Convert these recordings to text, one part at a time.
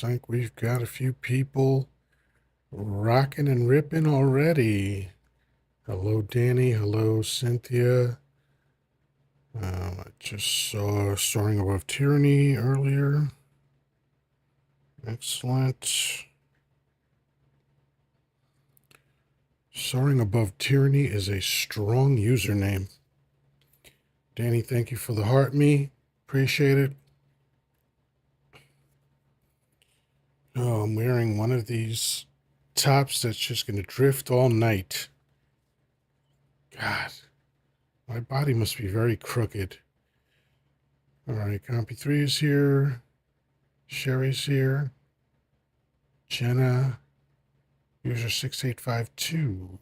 looks like we've got a few people rocking and ripping already. Hello, Danny. Hello, Cynthia. I just saw Soaring Above Tyranny earlier. Excellent. Soaring Above Tyranny is a strong username. Danny, thank you for the heart me. Appreciate it. Oh, I'm wearing one of these tops that's just going to drift all night. God, my body must be very crooked. All right, Compy 3 is here. Sherry's here. Jenna, user 6852.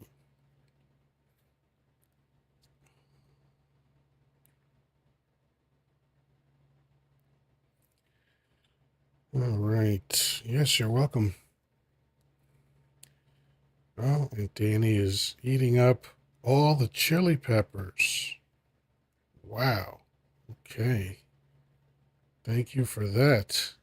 All right. Yes, you're welcome. Oh, and Danny is eating up all the chili peppers. Wow. Okay. Thank you for that.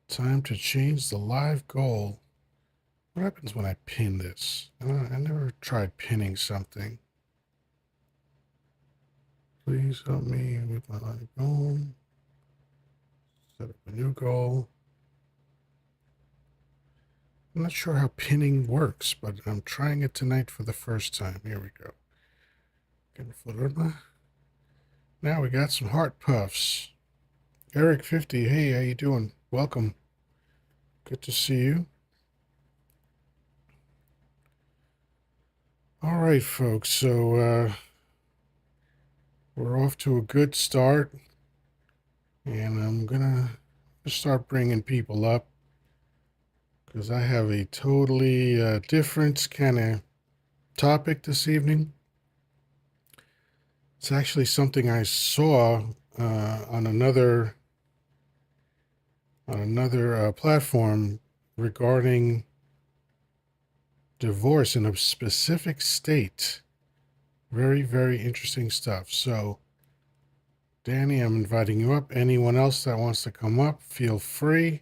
Time to change the live goal. What happens when I pin this? I never tried pinning something. Please help me with my live goal. Set up a new goal. I'm not sure how pinning works, but I'm trying it tonight for the first time. Here we go. Now we got some heart puffs. Eric 50, hey, how you doing? Welcome. Good to see you. All right, folks. So we're off to a good start, and I'm gonna start bringing people up because I have a totally different kind of topic this evening. It's actually something I saw on another platform regarding divorce in a specific state. Very, very interesting stuff. So, Danny, I'm inviting you up. Anyone else that wants to come up, feel free.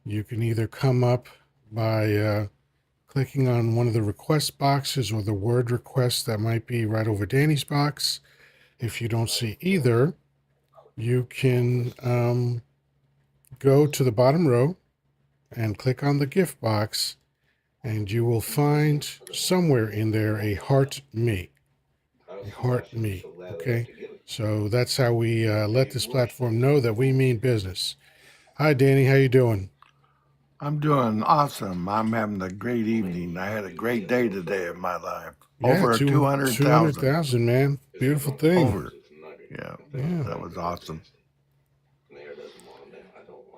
You can either come up by clicking on one of the request boxes or the word request that might be right over Danny's box. If you don't see either, you can go to the bottom row and click on the gift box, and you will find somewhere in there a heart me. A heart me. Okay? So that's how we let this platform know that we mean business. Hi, Danny. How you doing? I'm doing awesome. I'm having a great evening. I had a great day today in my life. Yeah, Over 200,000. 200,000, man. Beautiful thing. Over. Yeah, that was awesome.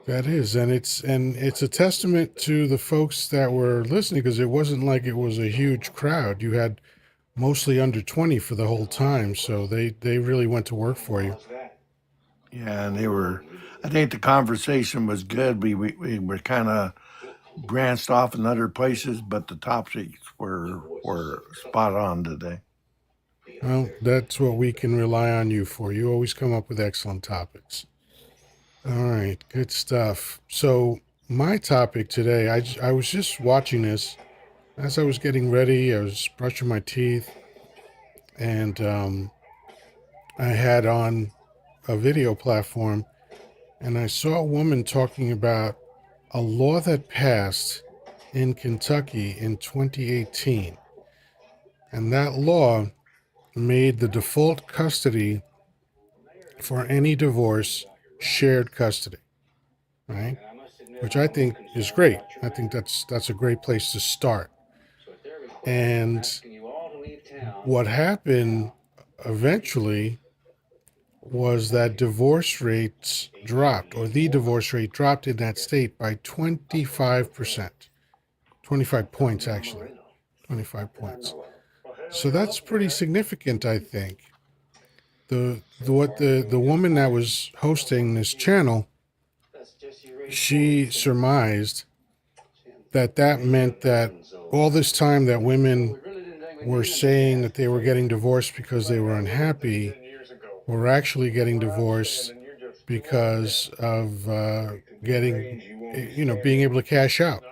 That is, and it's a testament to the folks that were listening, because it wasn't like it was a huge crowd. You had mostly under 20 for the whole time, so they really went to work for you. Yeah, and they were. I think the conversation was good. We were kind of branched off in other places, but the topics were spot on today. Well, that's what we can rely on you for. You always come up with excellent topics. All right, good stuff. So my topic today, I was just watching this as I was getting ready. I was brushing my teeth, and I had on a video platform, and I saw a woman talking about a law that passed in Kentucky in 2018. And that law made the default custody for any divorce shared custody, right? Which I think is great. I think that's a great place to start. And what happened eventually was that divorce rates dropped, or the divorce rate dropped in that state by 25%. 25 points, actually. 25 points. So that's pretty significant, I think. The woman that was hosting this channel, she surmised that meant that all this time that women were saying that they were getting divorced because they were unhappy were actually getting divorced because of getting, being able to cash out.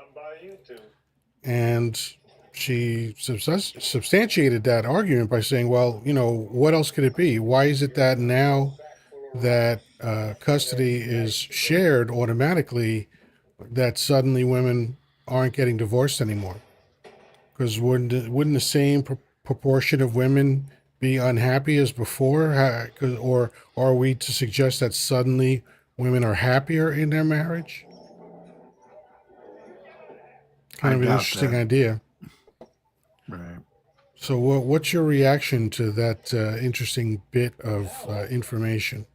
And she substantiated that argument by saying, well, what else could it be? Why is it that now that custody is shared automatically, that suddenly women aren't getting divorced anymore? Because wouldn't the same proportion of women be unhappy as before? Or are we to suggest that suddenly women are happier in their marriage? Kind I of an doubt interesting that. idea. Right. So, what's your reaction to that interesting bit of information?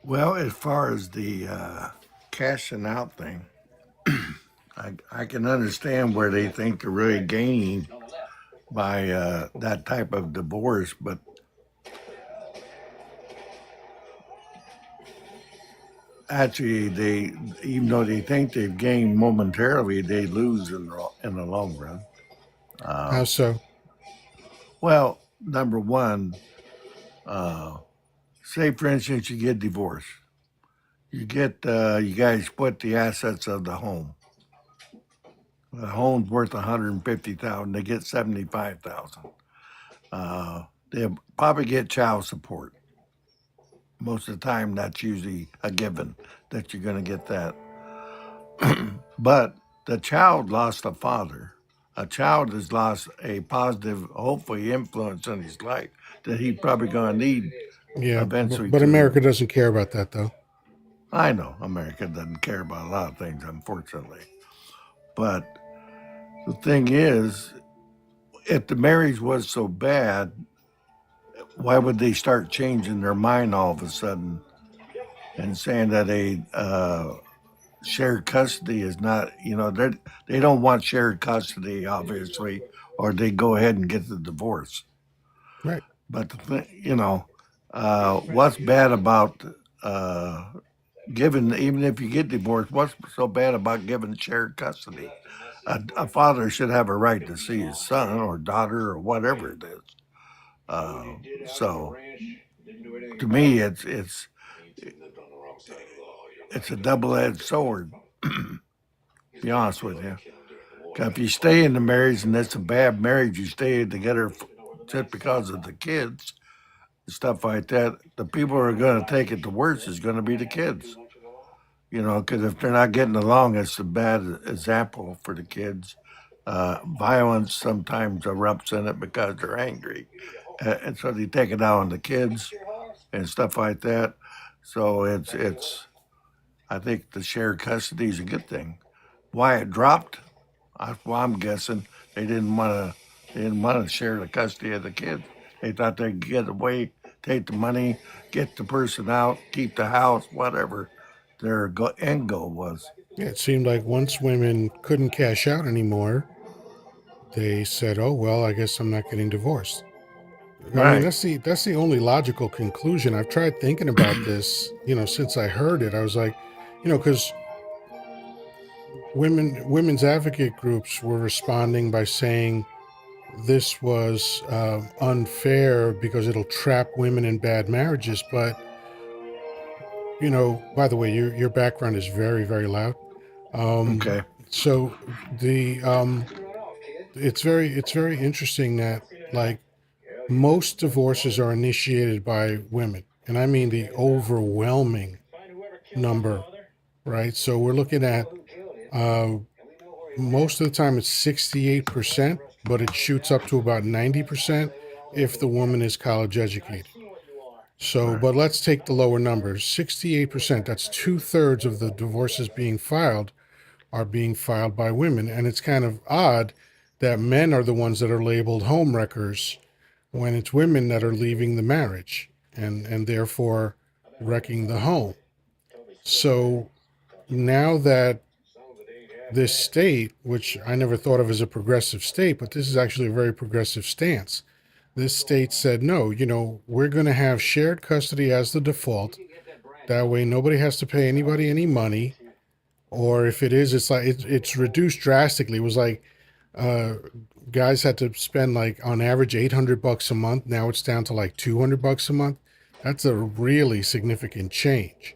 Well, as far as the cashing out thing, I can understand where they think they're really gaining by that type of divorce, but actually, they even though they think they've gained momentarily, they lose in the long run. How Um, so? well, number one, uh, say for instance you get divorced, you guys split the assets of the home. The home's worth 150,000. They get 75,000. They probably get child support. Most of the time, that's usually a given that you're going to get that. But the child lost a father. A child has lost a positive, hopefully, influence in his life that he's probably going to need Yeah, eventually but America to. doesn't care about that, though. I know America doesn't care about a lot of things, unfortunately. But the thing is, if the marriage was so bad, why would they start changing their mind all of a sudden and saying that a shared custody is not, they don't want shared custody, obviously, or they go ahead and get the divorce. Right. But the thing, what's bad about uh, giving, even if you get divorced, what's so bad about giving shared custody? A father should have a right to see his son or daughter or whatever it is. Uh, so to me, it's a double edged sword. Be honest with you. 'Cause if you stay in the marriage and it's a bad marriage, you stay together just because of the kids and stuff like that. The people who are going to take it the worst is going to be the kids. Because if they're not getting along, it's a bad example for the kids. Violence sometimes erupts in it because they're angry, and so they take it out on the kids and stuff like that. So it's. I think the shared custody is a good thing. Why it dropped? Well, I'm guessing they didn't want to. They didn't want to share the custody of the kids. They thought they'd get away, take the money, get the person out, keep the house, whatever their end goal was. Yeah, it seemed like once women couldn't cash out anymore, they said, "Oh well, I guess I'm not getting divorced." I mean, Right. that's the only logical conclusion. I've tried thinking about this, since I heard it. I was like, because women's advocate groups were responding by saying this was unfair because it'll trap women in bad marriages. But by the way, your background is very very loud. Um, Okay. so the it's very interesting that, like, most divorces are initiated by women, and I mean the overwhelming number, right? So we're looking at uh, most of the time it's 68%, but it shoots up to about 90% if the woman is college educated. So, Right. but let's take the lower numbers. 68%, that's two-thirds of the divorces being filed are being filed by women. And it's kind of odd that men are the ones that are labeled home wreckers when it's women that are leaving the marriage and therefore wrecking the home. So now that this state, which I never thought of as a progressive state, but this is actually a very progressive stance. This state said, no, we're going to have shared custody as the default. That way, nobody has to pay anybody any money. Or if it is, it's like it's reduced drastically. It was like Uh, Guys had to spend like on average $800 a month. Now it's down to like $200 a month. That's a really significant change.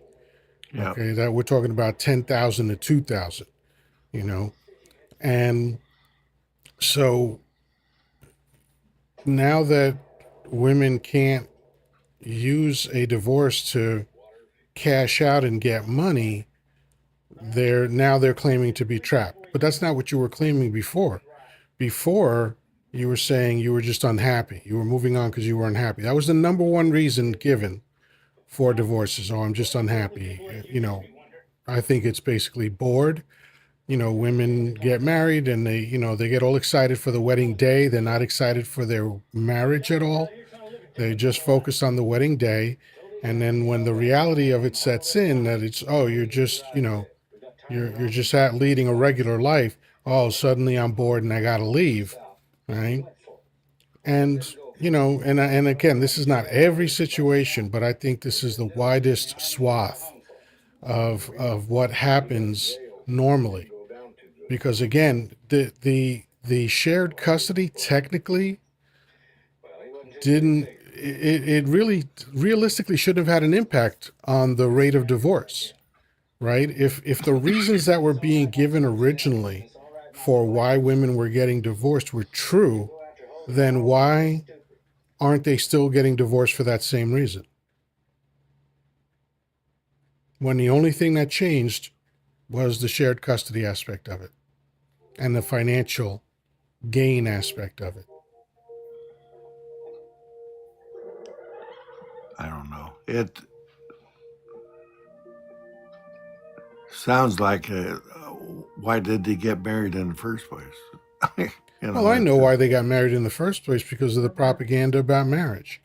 Yeah. Okay, that we're talking about 10,000 to 2,000. You know, and so now that women can't use a divorce to cash out and get money, they're claiming to be trapped. But that's not what you were claiming before. Before, you were saying you were just unhappy. You were moving on because you were unhappy. That was the number one reason given for divorces. Oh, I'm just unhappy. I think it's basically bored. Women get married and they get all excited for the wedding day. They're not excited for their marriage at all. They just focus on the wedding day. And then when the reality of it sets in, that it's, oh, you're just, you're just at leading a regular life. Oh, suddenly I'm bored and I got to leave. Right. And, and again, this is not every situation, but I think this is the widest swath of what happens normally. Because again, the shared custody technically didn't it really realistically shouldn't have had an impact on the rate of divorce, right? If the reasons that were being given originally for why women were getting divorced were true, then why aren't they still getting divorced for that same reason? When the only thing that changed was the shared custody aspect of it and the financial gain aspect of it. I don't know. It sounds like why did they get married in the first place? Well, I know It's why they got married in the first place, because of the propaganda about marriage.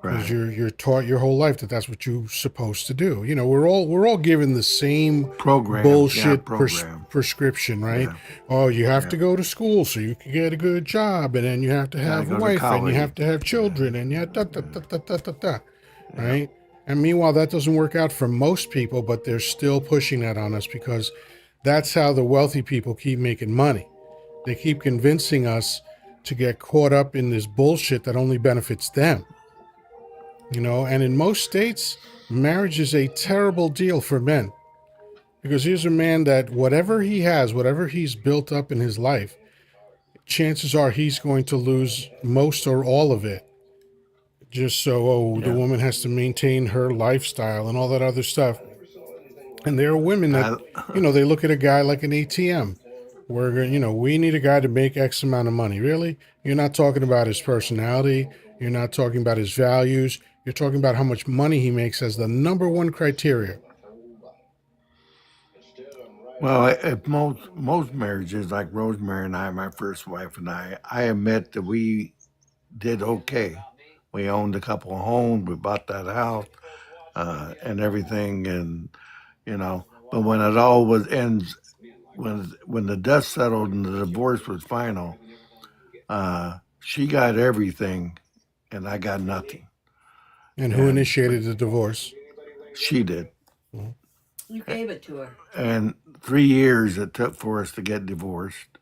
Because right. you're taught your whole life that that's what you're supposed to do. We're all given the same Programs, yeah, bullshit program. prescription, right? Yeah, Oh, you have yeah. to go to school so you can get a good job, and then you have to Gotta have a go to wife, and you college. have to have Yeah, children, and yeah, da da da da da da da, yeah. right? And meanwhile, that doesn't work out for most people, but they're still pushing that on us because that's how the wealthy people keep making money. They keep convincing us to get caught up in this bullshit that only benefits them. And in most states, marriage is a terrible deal for men, because here's a man that whatever he has, whatever he's built up in his life, chances are he's going to lose most or all of it just so, oh, the Yeah. woman has to maintain her lifestyle and all that other stuff. And there are women that, I, they look at a guy like an ATM, where, we need a guy to make X amount of money. Really? You're not talking about his personality. You're not talking about his values. You're talking about how much money he makes as the number one criteria. well, if most marriages, like Rosemary and I, my first wife and I admit that we did okay. We owned a couple of homes. We bought that house and everything, and But when it all was ends, when the dust settled and the divorce was final, she got everything, and I got nothing. And who And but initiated the divorce? she did. Well, You gave it to her. And 3 years it took for us to get divorced.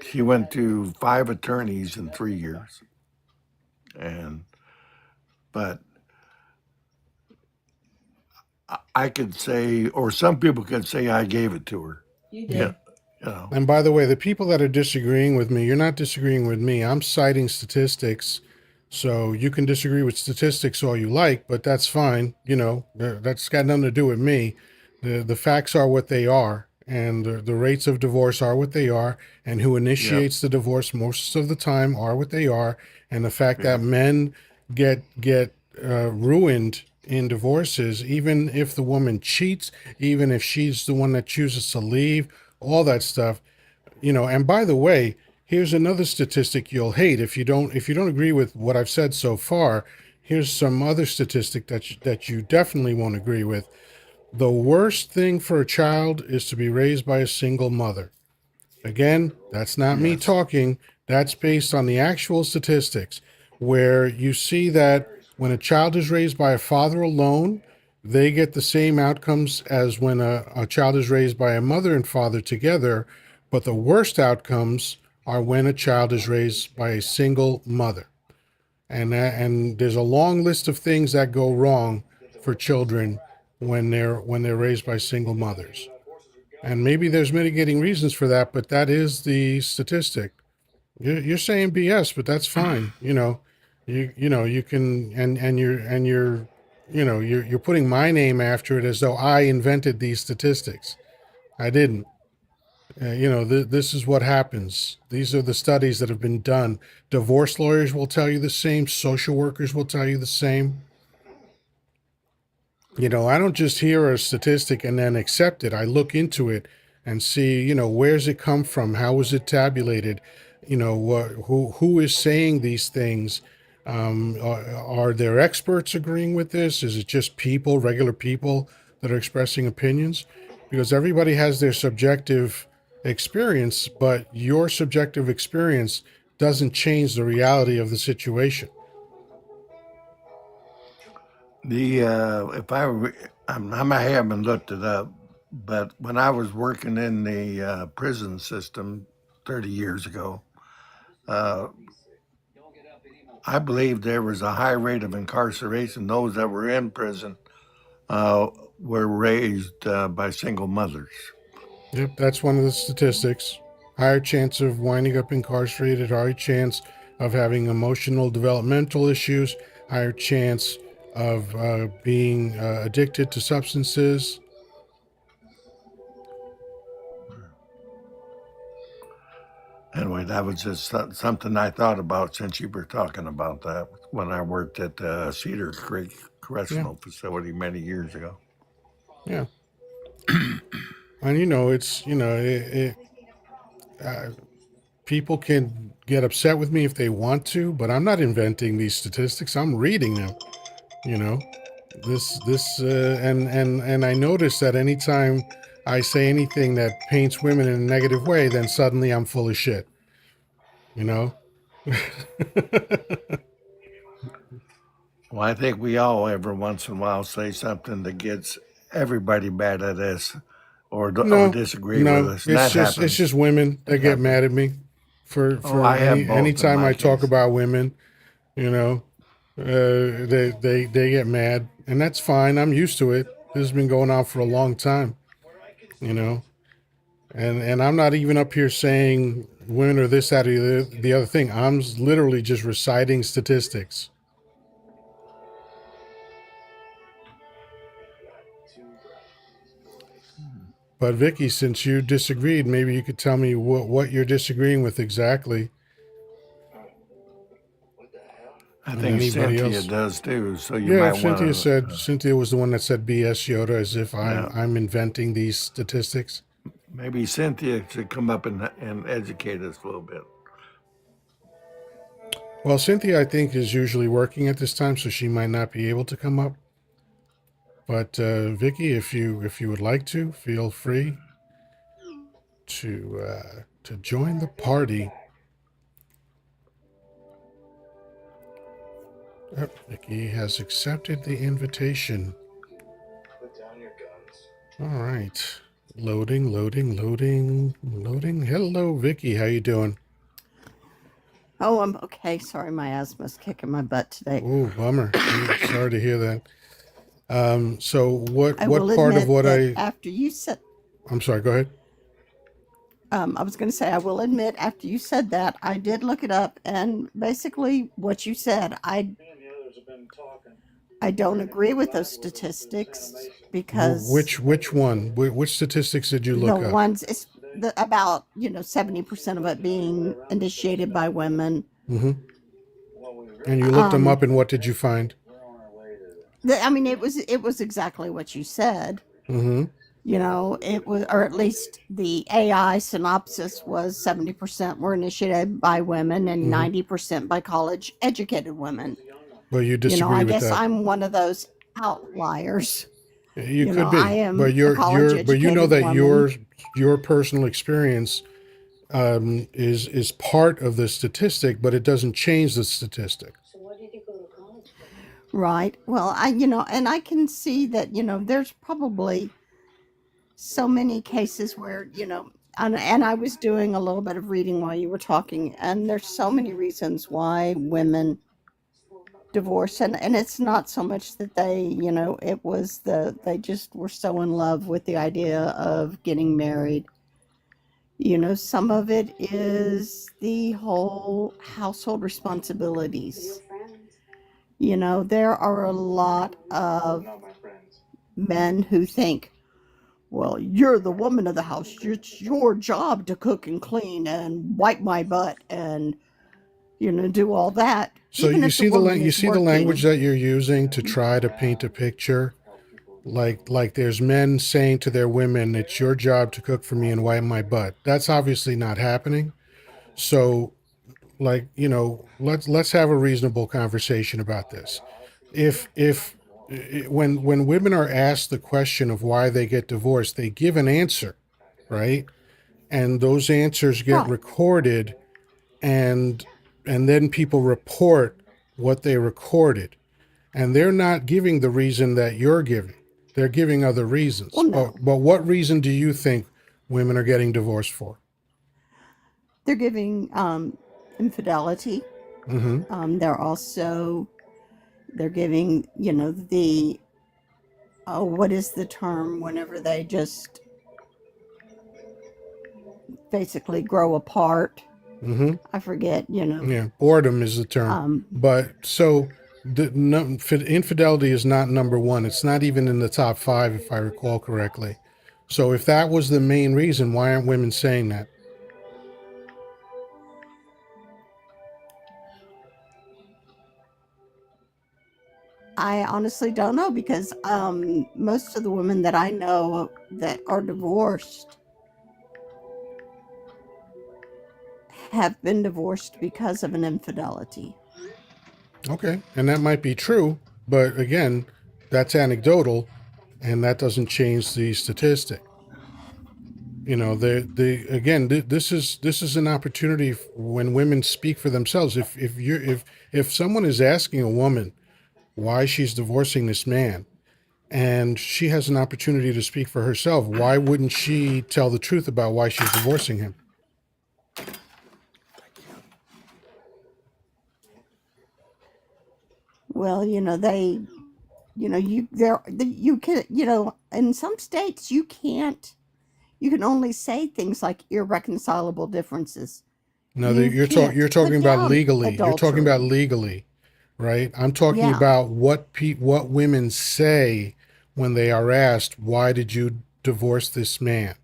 She went to 5 attorneys in 3 years, and but I could say, or some people could say, I gave it to her. You Yeah, did. you know. and by the way, the people that are disagreeing with me, you're not disagreeing with me. I'm citing statistics. So you can disagree with statistics all you like, but that's fine. That's got nothing to do with me. The facts are what they are, and the rates of divorce are what they are, and who Yep, initiates the divorce most of the time are what they are, and the fact that yep, men get ruined in divorces, even if the woman cheats, even if she's the one that chooses to leave, all that stuff. And by the way, here's another statistic you'll hate if you don't agree with what I've said so far. Here's some other statistic that you definitely won't agree with. The worst thing for a child is to be raised by a single mother. Again, that's not me yes, talking. That's based on the actual statistics, where you see that when a child is raised by a father alone, they get the same outcomes as when a child is raised by a mother and father together, But the worst outcomes are when a child is raised by a single mother. And there's a long list of things that go wrong for children when they're raised by single mothers. And maybe there's mitigating reasons for that, but that is the statistic. You're saying BS, but that's fine. You can and you're putting my name after it as though I invented these statistics. I didn't. This is what happens. These are the studies that have been done. Divorce lawyers will tell you the same. Social workers will tell you the same. I don't just hear a statistic and then accept it. I look into it and see, where's it come from? How was it tabulated? Who is saying these things? Are there experts agreeing with this? Is it just people, regular people that are expressing opinions? Because everybody has their subjective experience, but your subjective experience doesn't change the reality of the situation. If I haven't looked it up, but when I was working in the prison system 30 years ago, uh, I believe there was a high rate of incarceration. Those that were in prison uh, were raised by single mothers. Yep, that's one of the statistics. Higher chance of winding up incarcerated, higher chance of having emotional developmental issues, higher chance of being addicted to substances. Anyway, that was just something I thought about since you were talking about that when I worked at Cedar Creek Yeah, Correctional Facility many years ago. yeah. And uh, people can get upset with me if they want to, but I'm not inventing these statistics. I'm reading them. You know, and I notice that anytime I say anything that paints women in a negative way, then suddenly I'm full of shit. You know. Well, I think we all every once in a while say something that gets everybody mad at us or No, disagree with no, us, and it's that just it's happens. just women It that get happens. mad at me for Oh, for I have any both in anytime my I talk case. about women. You know, they get mad, and that's fine. I'm used to it. This has been going on for a long time. You know, and I'm not even up here saying women are this, that, or the other thing. I'm literally just reciting statistics. But Vicky, since you disagreed, maybe you could tell me what you're disagreeing with exactly, I and think anybody Cynthia else. does too. So you Yeah, might Cynthia want said to, Cynthia was the one that said BS Yoda, as if I'm yeah, I'm inventing these statistics. maybe Cynthia should come up and educate us a little bit. Well, Cynthia, I think, is usually working at this time, so she might not be able to come up. But Vicky, if you would like to, feel free to join the party. Vicky has accepted the invitation. All right, loading, loading, loading, loading. Hello, Vicky. How you doing? Oh, I'm okay. Sorry, my asthma's kicking my butt today. Oh, bummer. Sorry to hear that. So what I will what part of admit what that I? after you said, I'm sorry. Go ahead. I was going to say, I will admit after you said that, I did look it up, and basically what you said, I don't agree with those statistics because Which one? Which statistics did you the look up? ones it's about 70% of it being initiated by women. Mm-hmm. And you looked them Um, up, and what did you find? I mean, it was exactly what you said. Mm-hmm. It was, or at least the AI synopsis was 70% were initiated by women and Mm-hmm. 90% by college educated women. But you disagree I with guess that. I'm one of those outliers. You could I be, but am a college you know educated that woman. your personal experience is part of the statistic, but it doesn't change the statistic. Right. Well, and I can see that, there's probably so many cases where, and I was doing a little bit of reading while you were talking, and there's so many reasons why women divorce, and it's not so much that they, it was they just were so in love with the idea of getting married. Some of it is the whole household responsibilities. There are a lot of men who think, well, you're the woman of the house. It's your job to cook and clean and wipe my butt and, do all that. So Even you if the see woman you is see the language working. that you're using to try to paint a picture. Like there's men saying to their women, "It's your job to cook for me and wipe my butt." That's obviously not happening. So, like, let's have a reasonable conversation about this. If when women are asked the question of why they get divorced, they give an answer, right? And those answers get Right. recorded, and then people report what they recorded, and they're not giving the reason that you're giving. They're giving other reasons. Well, no. But what reason do you think women are getting divorced for? They're giving infidelity. Mm-hmm. They're giving, the, oh, what is the term whenever they just basically grow apart? Mm-hmm. I forget, Yeah, boredom is the term. Um, But so infidelity is not number one. It's not even in the top five, if I recall correctly. So if that was the main reason, why aren't women saying that? I honestly don't know because most of the women that I know that are divorced have been divorced because of an infidelity. Okay, and that might be true, but again, that's anecdotal, and that doesn't change the statistic. This is an opportunity when women speak for themselves. If someone is asking a woman why she's divorcing this man, and she has an opportunity to speak for herself, why wouldn't she tell the truth about why she's divorcing him? Well, you can, in some states you can't. You can only say things like irreconcilable differences. No, You can't you're talking put about down legally. You're talking about adultery. legally, right? I'm talking Yeah. about what women say when they are asked, "Why did you divorce this man?"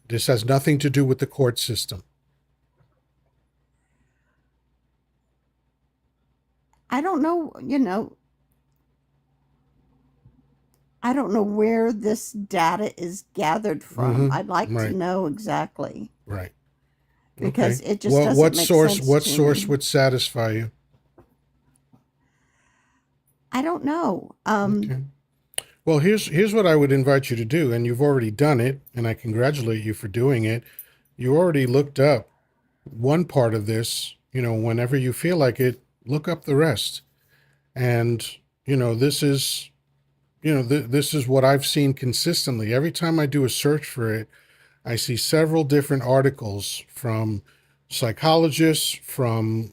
This has nothing to do with the court system. I don't know, I don't know where this data is gathered from. I'd like to Right, know exactly right. because Okay. it just doesn't make sense What to source me. would satisfy you? I don't know. Okay. Well, here's what I would invite you to do, and you've already done it, and I congratulate you for doing it. You already looked up one part of this. Whenever you feel like it, look up the rest. And this is this is what I've seen consistently. Every time I do a search for it, I see several different articles from psychologists, from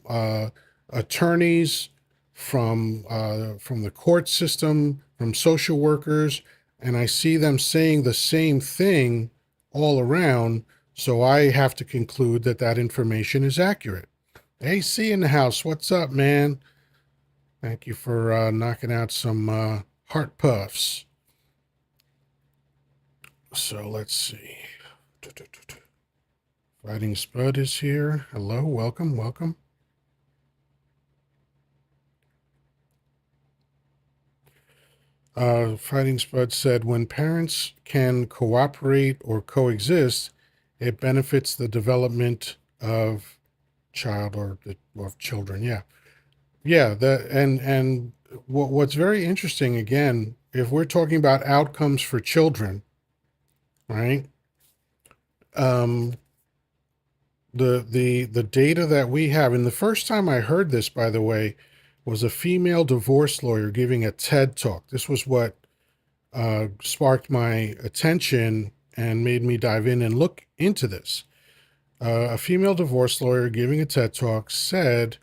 attorneys, from the court system, from social workers, and I see them saying the same thing all around. So I have to conclude that that information is accurate. AC in the house, what's up, man? Thank you for knocking out some heart puffs. So let's see. Fighting Spud is here. Hello, welcome, welcome. Fighting Spud said, when parents can cooperate or coexist, it benefits the development of child or of children. Yeah, yeah. And what's very interesting again, if we're talking about outcomes for children, right? Um, the data that we have, and the first time I heard this, by the way, was a female divorce lawyer giving a TED talk. This was what sparked my attention and made me dive in and look into this. a female divorce lawyer giving a TED talk said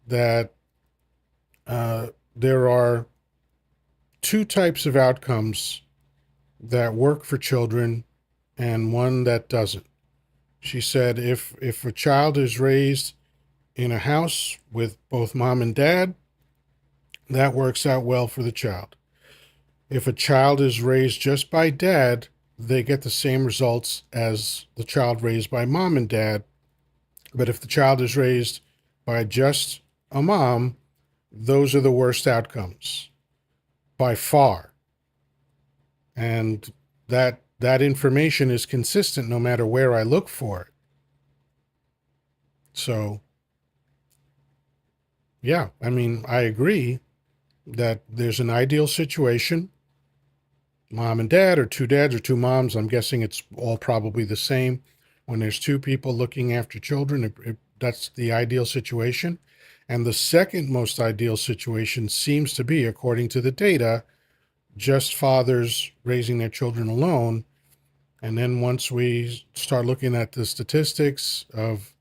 that there are two types of outcomes that work for children and one that doesn't. She said if a child is raised in a house with both mom and dad, that works out well for the child. If a child is raised just by dad, they get the same results as the child raised by mom and dad. But if the child is raised by just a mom, those are the worst outcomes by far. And that information is consistent no matter where I look for it. So, yeah, I mean, I agree that there's an ideal situation. Mom and dad, or two dads, or two moms. I'm guessing it's all probably the same. When there's two people looking after children, that's the ideal situation. And the second most ideal situation seems to be, according to the data, just fathers raising their children alone. And then once we start looking at the statistics of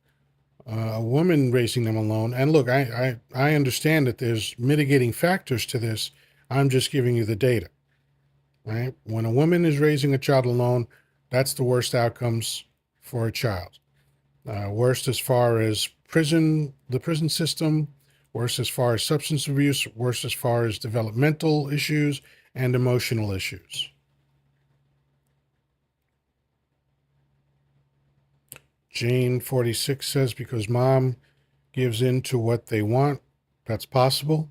a woman raising them alone, and look, I understand that there's mitigating factors to this. I'm just giving you the data, right? When a woman is raising a child alone, that's the worst outcomes for a child. Worst as far as the prison system, worse as far as substance abuse, worse as far as developmental issues and emotional issues. Jane 46 says because mom gives in to what they want, that's possible.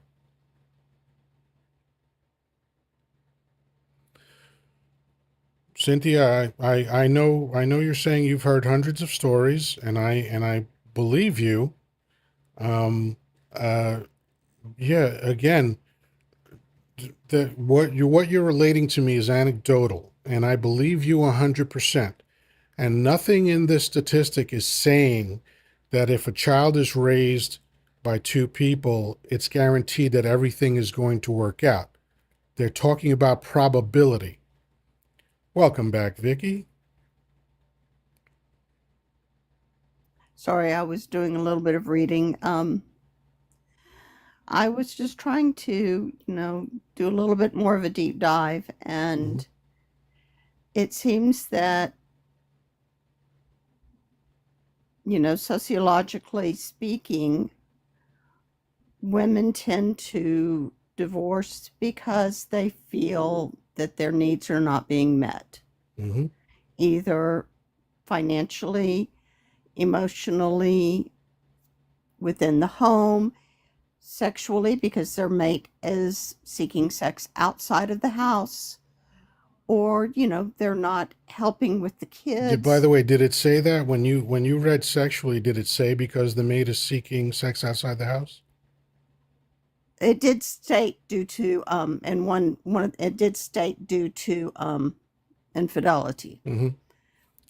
Cynthia, I know you're saying you've heard hundreds of stories, and I believe you. Um, uh, yeah, again, what you're relating to me is anecdotal, and I believe you 100%. And nothing in this statistic is saying that if a child is raised by two people, it's guaranteed that everything is going to work out. They're talking about probability. Welcome back, Vicky. Sorry, I was doing a little bit of reading. I was just trying to, do a little bit more of a deep dive, and it seems that, sociologically speaking, women tend to divorce because they feel that their needs are not being met, Mm-hmm. either financially, emotionally, within the home, sexually, because their mate is seeking sex outside of the house, or, they're not helping with the By kids. the way, did it say that when you read sexually? Did it say because the mate is seeking sex outside the house? It did state due to, and it did state due to infidelity, Mm-hmm.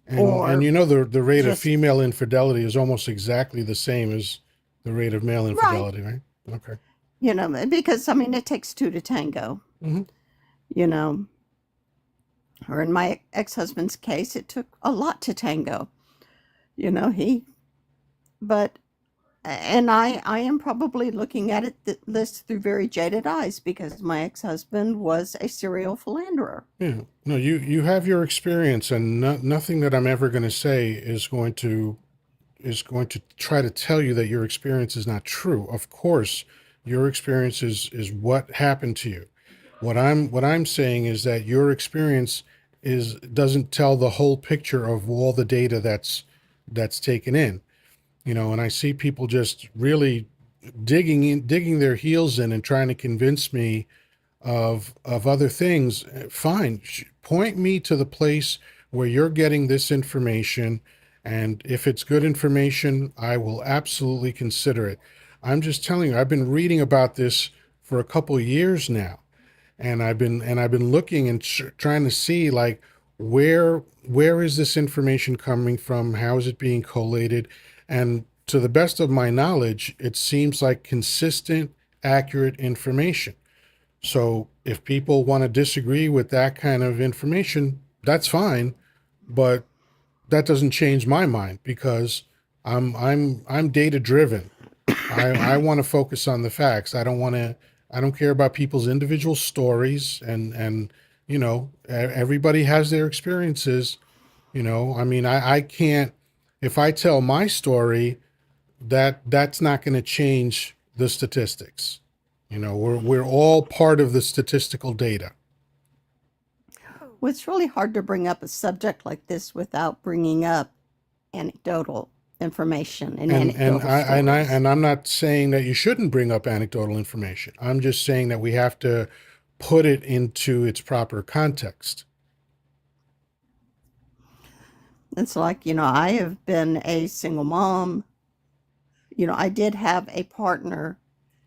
And or the rate of just female infidelity is almost exactly the same as the rate of male right, infidelity, right? Okay. because I mean it takes two to tango, Mm-hmm. you know. Or in my ex-husband's case, it took a lot to tango. He, but and I am probably looking at this through very jaded eyes because my ex-husband was a serial philanderer. Yeah. No, you have your experience, and nothing that I'm ever going to say is going to try to tell you that your experience is not true. Of course, your experience is what happened to you. What I'm saying is that your experience is doesn't tell the whole picture of all the data that's taken in. And I see people just really digging their heels in and trying to convince me of other things. Fine, point me to the place where you're getting this information, and if it's good information, I will absolutely consider it. I'm just telling you, I've been reading about this for a couple years now, and I've been looking and trying to see, like, where is this information coming from? How is it being collated? And to the best of my knowledge, it seems like consistent, accurate information. So if people want to disagree with that kind of information, that's fine. But that doesn't change my mind because I'm data driven. I want to focus on the facts. I don't care about people's individual stories and everybody has their experiences. I mean, I can't, if I tell my story, that's not going to change the statistics. We're all part of the statistical data. Well, it's really hard to bring up a subject like this without bringing up anecdotal information and anecdotal stories. And I'm not saying that you shouldn't bring up anecdotal information. I'm just saying that we have to put it into its proper context. It's like, I have been a single mom. I did have a partner.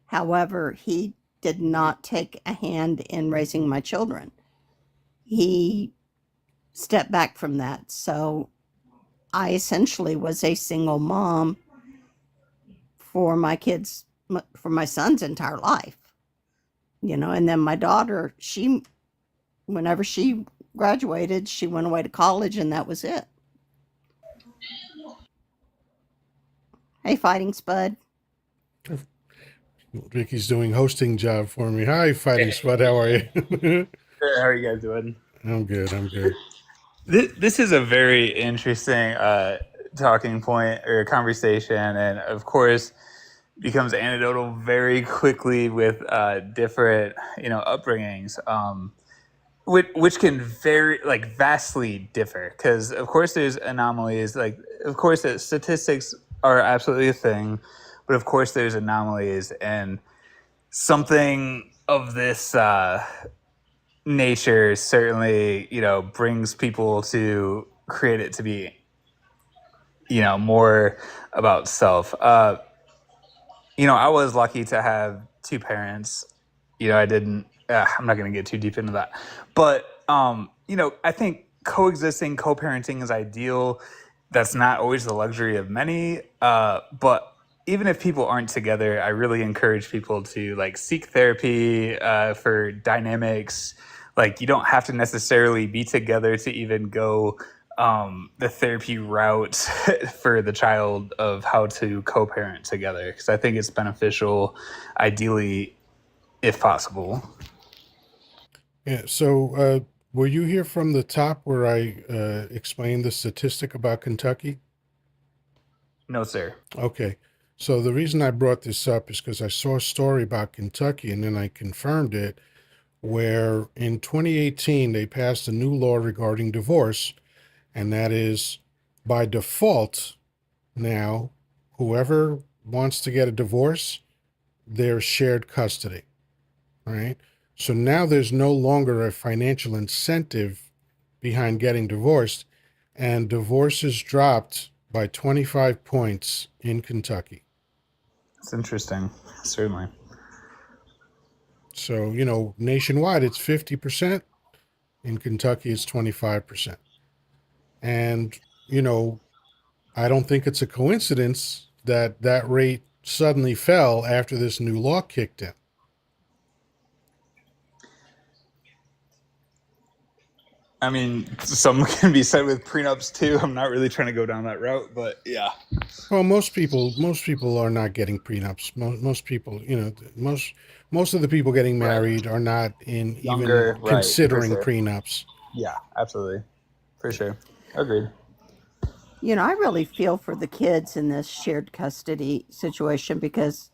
However, he did not take a hand in raising my children. He stepped back from that. So I essentially was a single mom for my kids, for my son's entire life. And then my daughter, whenever she graduated, she went away to college and that was it. Hey, Fighting Spud. Ricky's doing hosting job for me. Hi, Fighting Spud. How are you? How are you guys doing? I'm good. I'm good. This is a very interesting talking point or conversation, and of course, becomes anecdotal very quickly with different upbringings, which can very vastly differ. Because of course, there's anomalies. Like of course, the statistics are absolutely a thing, but of course, there's anomalies, and something of this nature certainly brings people to create it to be more about self. I was lucky to have two parents. I didn't I'm not going to get too deep into that, but I think coexisting, co-parenting is ideal. That's not always the luxury of many, but even if people aren't together, I really encourage people to seek therapy for dynamics. You don't have to necessarily be together to even go the therapy route for the child of how to co-parent together, because I think it's beneficial, ideally, if possible. Yeah. So, were you here from the top where I explained the statistic about Kentucky? No, sir. Okay. So the reason I brought this up is because I saw a story about Kentucky and then I confirmed it, where in 2018 they passed a new law regarding divorce, and that is by default now, whoever wants to get a divorce, they're shared custody, right? So now there's no longer a financial incentive behind getting divorced, and divorces dropped by 25 points in Kentucky. It's interesting, certainly. So, nationwide it's 50%. In Kentucky it's 25%. And, I don't think it's a coincidence that that rate suddenly fell after this new law kicked in. I mean, some can be said with prenups too. I'm not really trying to go down that route, but yeah. Well, most people are not getting prenups. Most people, most of the people getting married are not in Younger, even right, for considering sure. prenups. Yeah, absolutely. For sure. Agreed. I really feel for the kids in this shared custody situation because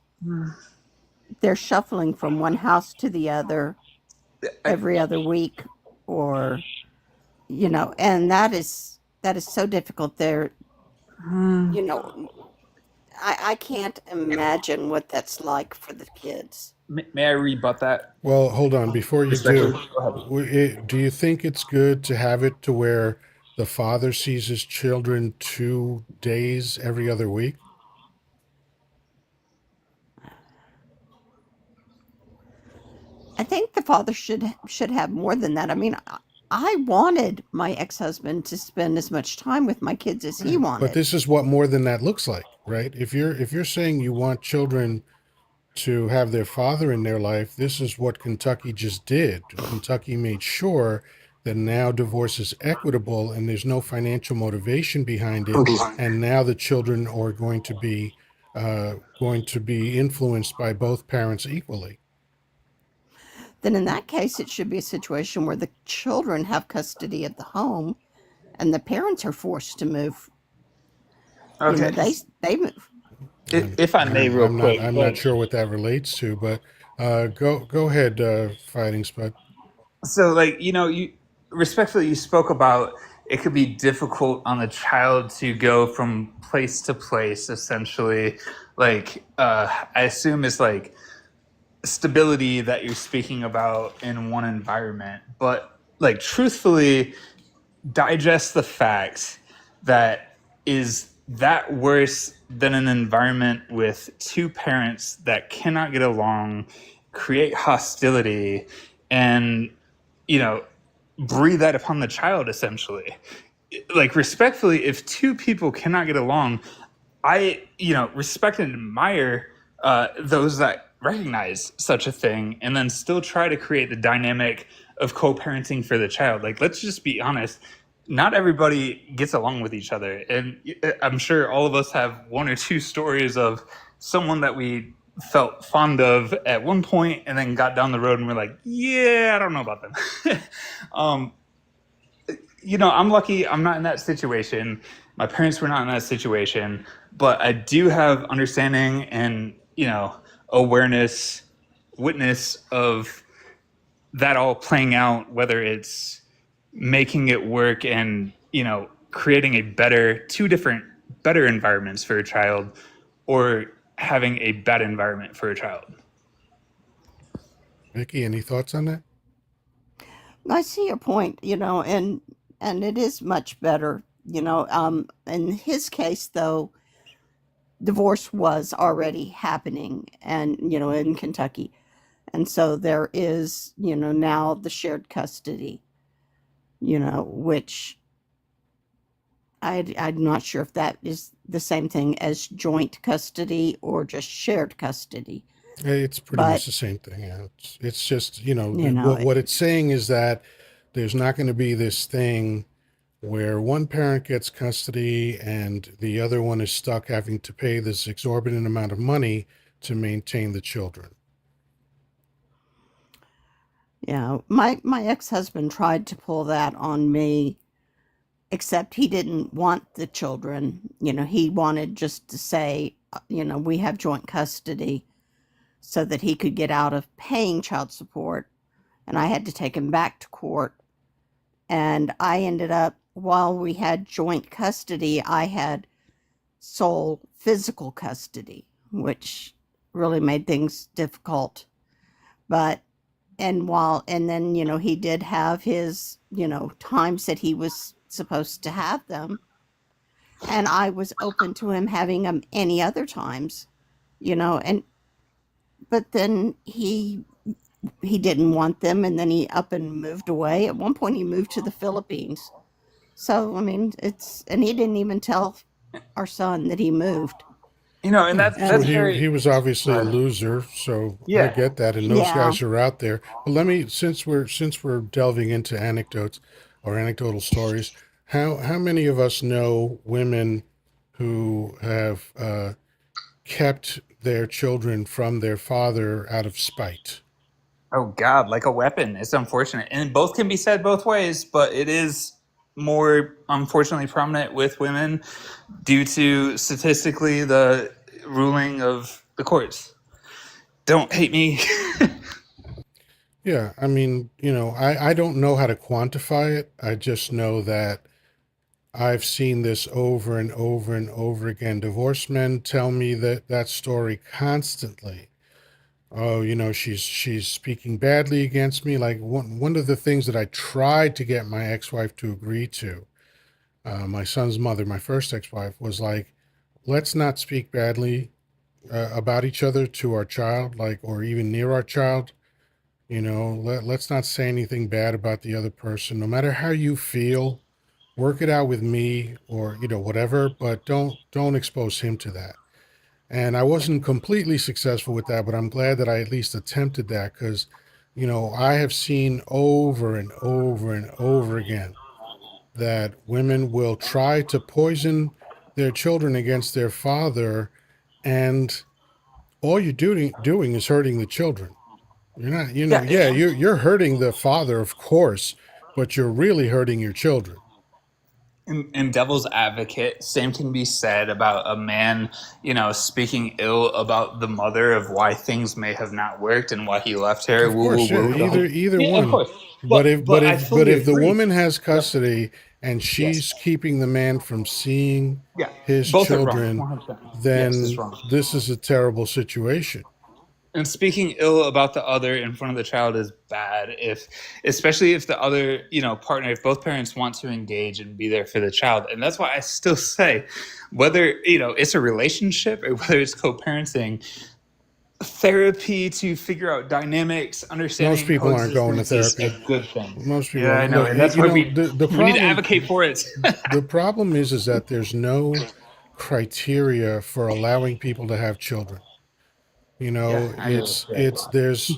they're shuffling from one house to the other every other week, or and that is so difficult. There, you know, I can't imagine what that's like for the kids. May I rebut that? Well, hold on. Before you Respectfully? do, Go ahead. do you think it's good to have it to where the father sees his children 2 days every other week? I think the father should have more than that. I mean, I wanted my ex-husband to spend as much time with my kids as he Right. But wanted. this is what more than that looks like, right? If you're saying you want children to have their father in their life, this is what Kentucky just did. Kentucky made sure then now divorce is equitable and there's no financial motivation behind it, and now the children are going to be influenced by both parents equally. Then in that case, it should be a situation where the children have custody of the home and the parents are forced to move. You know, Okay. they move. I'm If I may, real quick, I'm not like, sure what that relates to, but go ahead, Fighting Spud. so like, you respectfully, you spoke about it could be difficult on the child to go from place to place, essentially. Like, I assume it's like stability that you're speaking about in one environment, but like, truthfully, digest the fact that is that worse than an environment with two parents that cannot get along, create hostility, and, you know, breathe that upon the child, essentially. Like, respectfully, if two people cannot get along, I, respect and admire those that recognize such a thing and then still try to create the dynamic of co-parenting for the child. Like, let's just be honest. Not everybody gets along with each other. And I'm sure all of us have one or two stories of someone that we felt fond of at one point and then got down the road and we're like, yeah, I don't know about them. um, I'm lucky I'm not in that situation. My parents were not in that situation, but I do have understanding and, awareness, witness of that all playing out, whether it's making it work and, creating two different better environments for a child, or having a bad environment for a child. Vicky, any thoughts on that? I see your point, and it is much better, in his case though, divorce was already happening and, in Kentucky. And so there is, now the shared custody, which I'm not sure if that is the same thing as joint custody or just shared custody. It's pretty But, much the same thing. Yeah. It's just, it, what it's saying is that there's not going to be this thing where one parent gets custody and the other one is stuck having to pay this exorbitant amount of money to maintain the children. my ex-husband tried to pull that on me, except he didn't want the children. He wanted just to say, we have joint custody so that he could get out of paying child support. And I had to take him back to court. And I ended up, while we had joint custody, I had sole physical custody, which really made things difficult. But, and then, he did have his, times that he was supposed to have them. And I was open to him having them any other times, but then he didn't want them, and then he up and moved away. At one point he moved to the Philippines. So I mean, and he didn't even tell our son that he moved. And Yeah, that's so that's very he was obviously a loser, so I yeah. get that, and those Yeah. guys are out there. But let me, since we're delving into anecdotes or anecdotal stories, how many of us know women who have kept their children from their father out of spite? Oh God, like a weapon. It's unfortunate, and both can be said both ways, but it is more unfortunately prominent with women due to statistically the ruling of the courts. Don't hate me. Yeah, I mean, I don't know how to quantify it. I just know that I've seen this over and over and over again. Divorced men tell me that story constantly. Oh, she's speaking badly against me. Like one of the things that I tried to get my ex-wife to agree to, my son's mother, my first ex-wife, was like, let's not speak badly about each other to our child, like, or even near our child. Let's not say anything bad about the other person, no matter how you feel. Work it out with me, or whatever, but don't expose him to that. And I wasn't completely successful with that, but I'm glad that I at least attempted that, because I have seen over and over and over again that women will try to poison their children against their father, and all you're doing is hurting the children. You're not, Yeah, yeah, you're hurting the father, of course, but you're really hurting your children. in devil's advocate, same can be said about a man, speaking ill about the mother of why things may have not worked and why he left her. Of Woo, woo, course, yeah, woo. either Yeah, of one. course. But But if but but I if but fully if the agree. woman has Yep. custody and she's Yes. keeping the man from seeing Yeah. his Both are wrong. children, 100%. Yes, it's then wrong. this is a terrible situation. And speaking ill about the other in front of the child is bad, if especially if the other partner, if both parents want to engage and be there for the child. And that's why I still say, whether it's a relationship or whether it's co-parenting, therapy to figure out dynamics, Most understanding people aren't going to coexistence is a therapy. good thing. Most people Yeah, I don't. know, Look, and that's why we the we need to problem advocate for it. the problem is that there's no criteria for allowing people to have children. Yeah, I agree. It's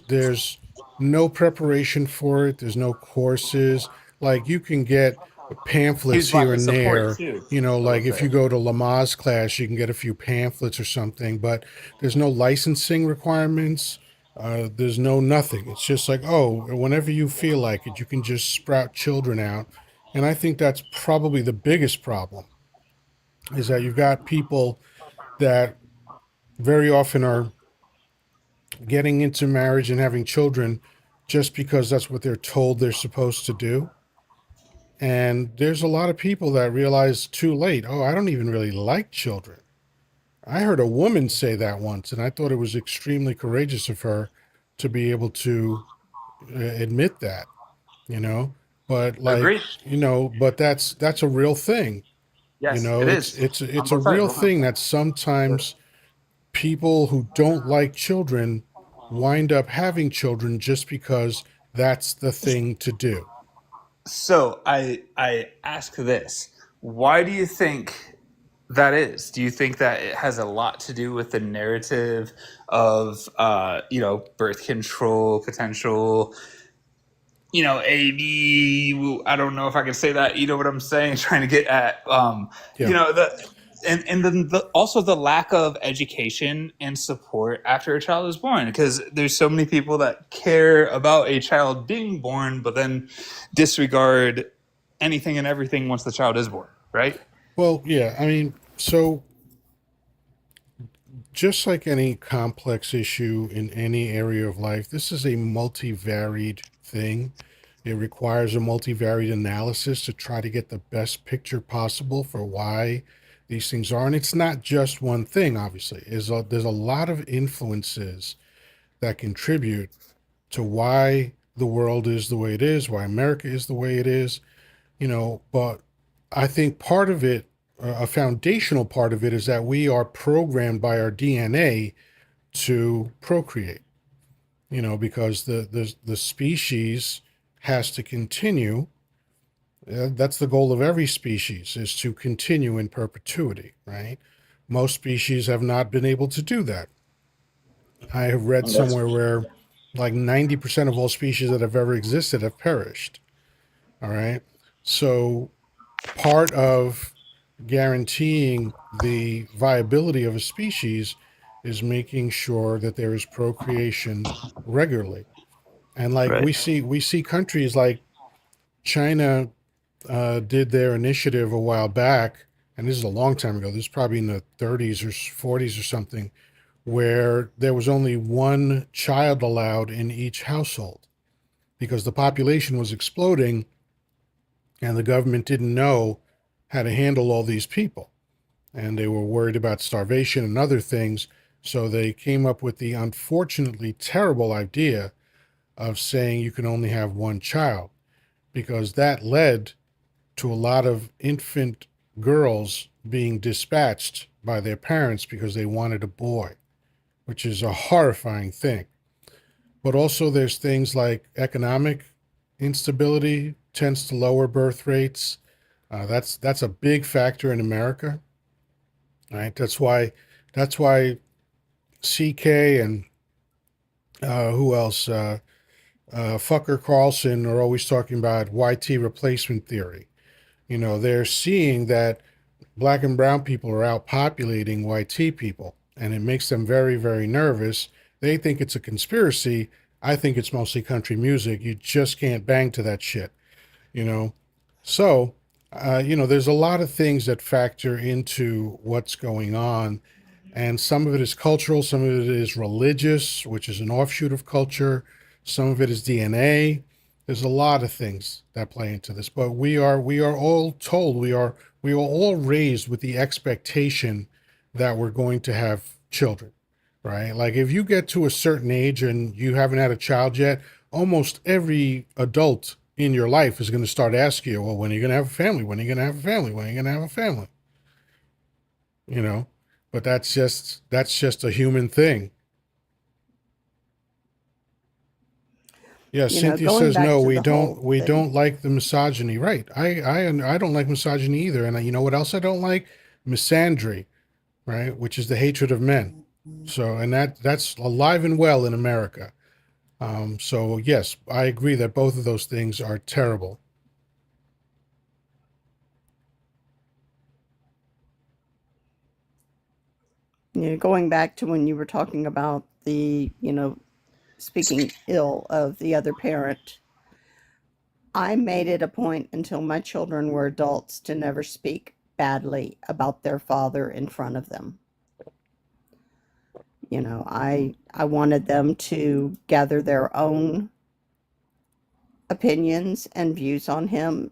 there's no preparation for it. There's no courses. Like you can get pamphlets Huge here lack of and support there. too, I will Like if say. you go to Lamaze class, you can get a few pamphlets or something, but there's no licensing requirements. There's no nothing. It's just like, oh, whenever you feel like it, you can just sprout children out. And I think that's probably the biggest problem is that you've got people that very often are getting into marriage and having children just because that's what they're told they're supposed to do. And there's a lot of people that realize too late, oh, I don't even really like children. I heard a woman say that once, and I thought it was extremely courageous of her to be able to admit that, you know. But Agreed. but that's a real thing. Yes, it is. On It's a both sides, real thing 100%. that sometimes people who don't like children wind up having children just because that's the thing to do. So I ask this: why do you think that is? Do you think that it has a lot to do with the narrative of birth control potential? AB. I don't know if I can say that. You know what I'm saying? Trying to get at Yeah. the and then also the lack of education and support after a child is born, because there's so many people that care about a child being born but then disregard anything and everything once the child is born, right? Well, yeah. I mean, so just like any complex issue in any area of life, this is a multivariate thing. It requires a multivariate analysis to try to get the best picture possible for why these things are. And it's not just one thing, obviously. There's a lot of influences that contribute to why the world is the way it is, why America is the way it is, but I think part of it, a foundational part of it, is that we are programmed by our DNA to procreate, because the species has to continue. That's the goal of every species, is to continue in perpetuity, right? Most species have not been able to do that. I have read And that's somewhere where like 90% of all species that have ever existed have perished. All right. So part of guaranteeing the viability of a species is making sure that there is procreation regularly. And like right. we see countries like China did their initiative a while back, and this is a long time ago. This is probably in the 30s or 40s or something, where there was only one child allowed in each household because the population was exploding and the government didn't know how to handle all these people. And they were worried about starvation and other things. So they came up with the unfortunately terrible idea of saying you can only have one child, because that led to a lot of infant girls being dispatched by their parents because they wanted a boy, which is a horrifying thing. But also, there's things like economic instability tends to lower birth rates. That's a big factor in America, right? That's why CK and who else? Fucker Carlson are always talking about YT replacement theory. They're seeing that black and brown people are outpopulating YT people, and it makes them very, very nervous. They think it's a conspiracy. I think it's mostly country music. You just can't bang to that shit, you know? So, there's a lot of things that factor into what's going on, and some of it is cultural, some of it is religious, which is an offshoot of culture, some of it is DNA. There's a lot of things that play into this, but we are all told, we are all raised with the expectation that we're going to have children, right? Like if you get to a certain age and you haven't had a child yet, almost every adult in your life is going to start asking you, well, when are you going to have a family? When are you going to have a family? When are you going to have a family? You know, but that's just a human thing. Yeah, Cynthia Going says back no. to We the don't. whole We thing. don't like the misogyny, right? I don't like misogyny either. And you know what else I don't like? Misandry, right? Which is the hatred of men. So, and that's alive and well in America. So yes, I agree that both of those things are terrible. Going back to when you were talking about the, speaking ill of the other parent, I made it a point until my children were adults to never speak badly about their father in front of them. I wanted them to gather their own opinions and views on him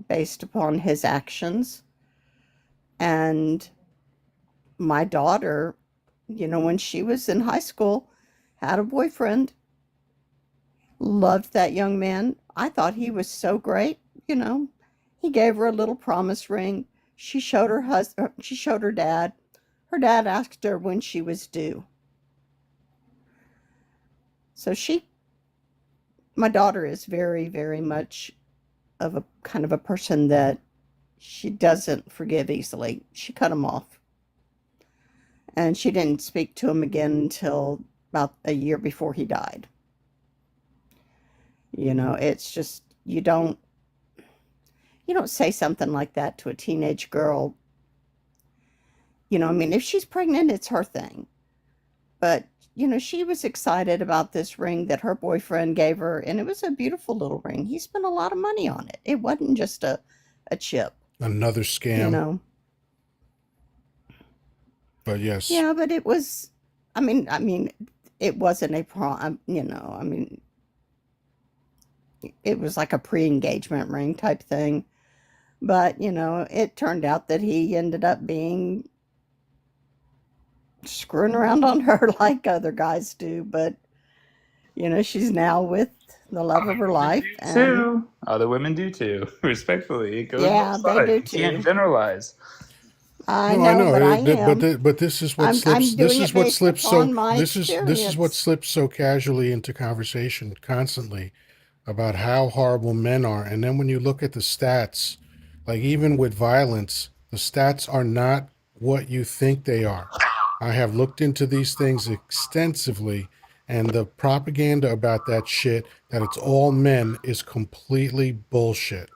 based upon his actions. And my daughter, when she was in high school, had a boyfriend, loved that young man. I thought he was so great, you know. He gave her a little promise ring. She showed her husband, she showed her dad. Her dad asked her when she was due. So my daughter is very, very much of a kind of a person that she doesn't forgive easily. She cut him off. And she didn't speak to him again until about a year before he died. It's just you don't say something like that to a teenage girl. I mean, if she's pregnant, it's her thing. But, she was excited about this ring that her boyfriend gave her, and it was a beautiful little ring. He spent a lot of money on it. It wasn't just a chip, Another you scam, know. but yes, Yeah, but it was, I mean, it wasn't a prom, I mean, it was like a pre-engagement ring type thing. But, it turned out that he ended up being screwing around on her like other guys do. But, she's now with the love of her life. And Too. Other women do too. Respectfully, it goes both yeah, they sides. do You can't too. generalize. I no, I know, know, but I but am. this is what I'm slips. This doing is it what based slips. So upon my this is what experience. slips so casually into conversation constantly about how horrible men are. And then when you look at the stats, like even with violence, the stats are not what you think they are. I have looked into these things extensively, and the propaganda about that shit, that it's all men, is completely bullshit.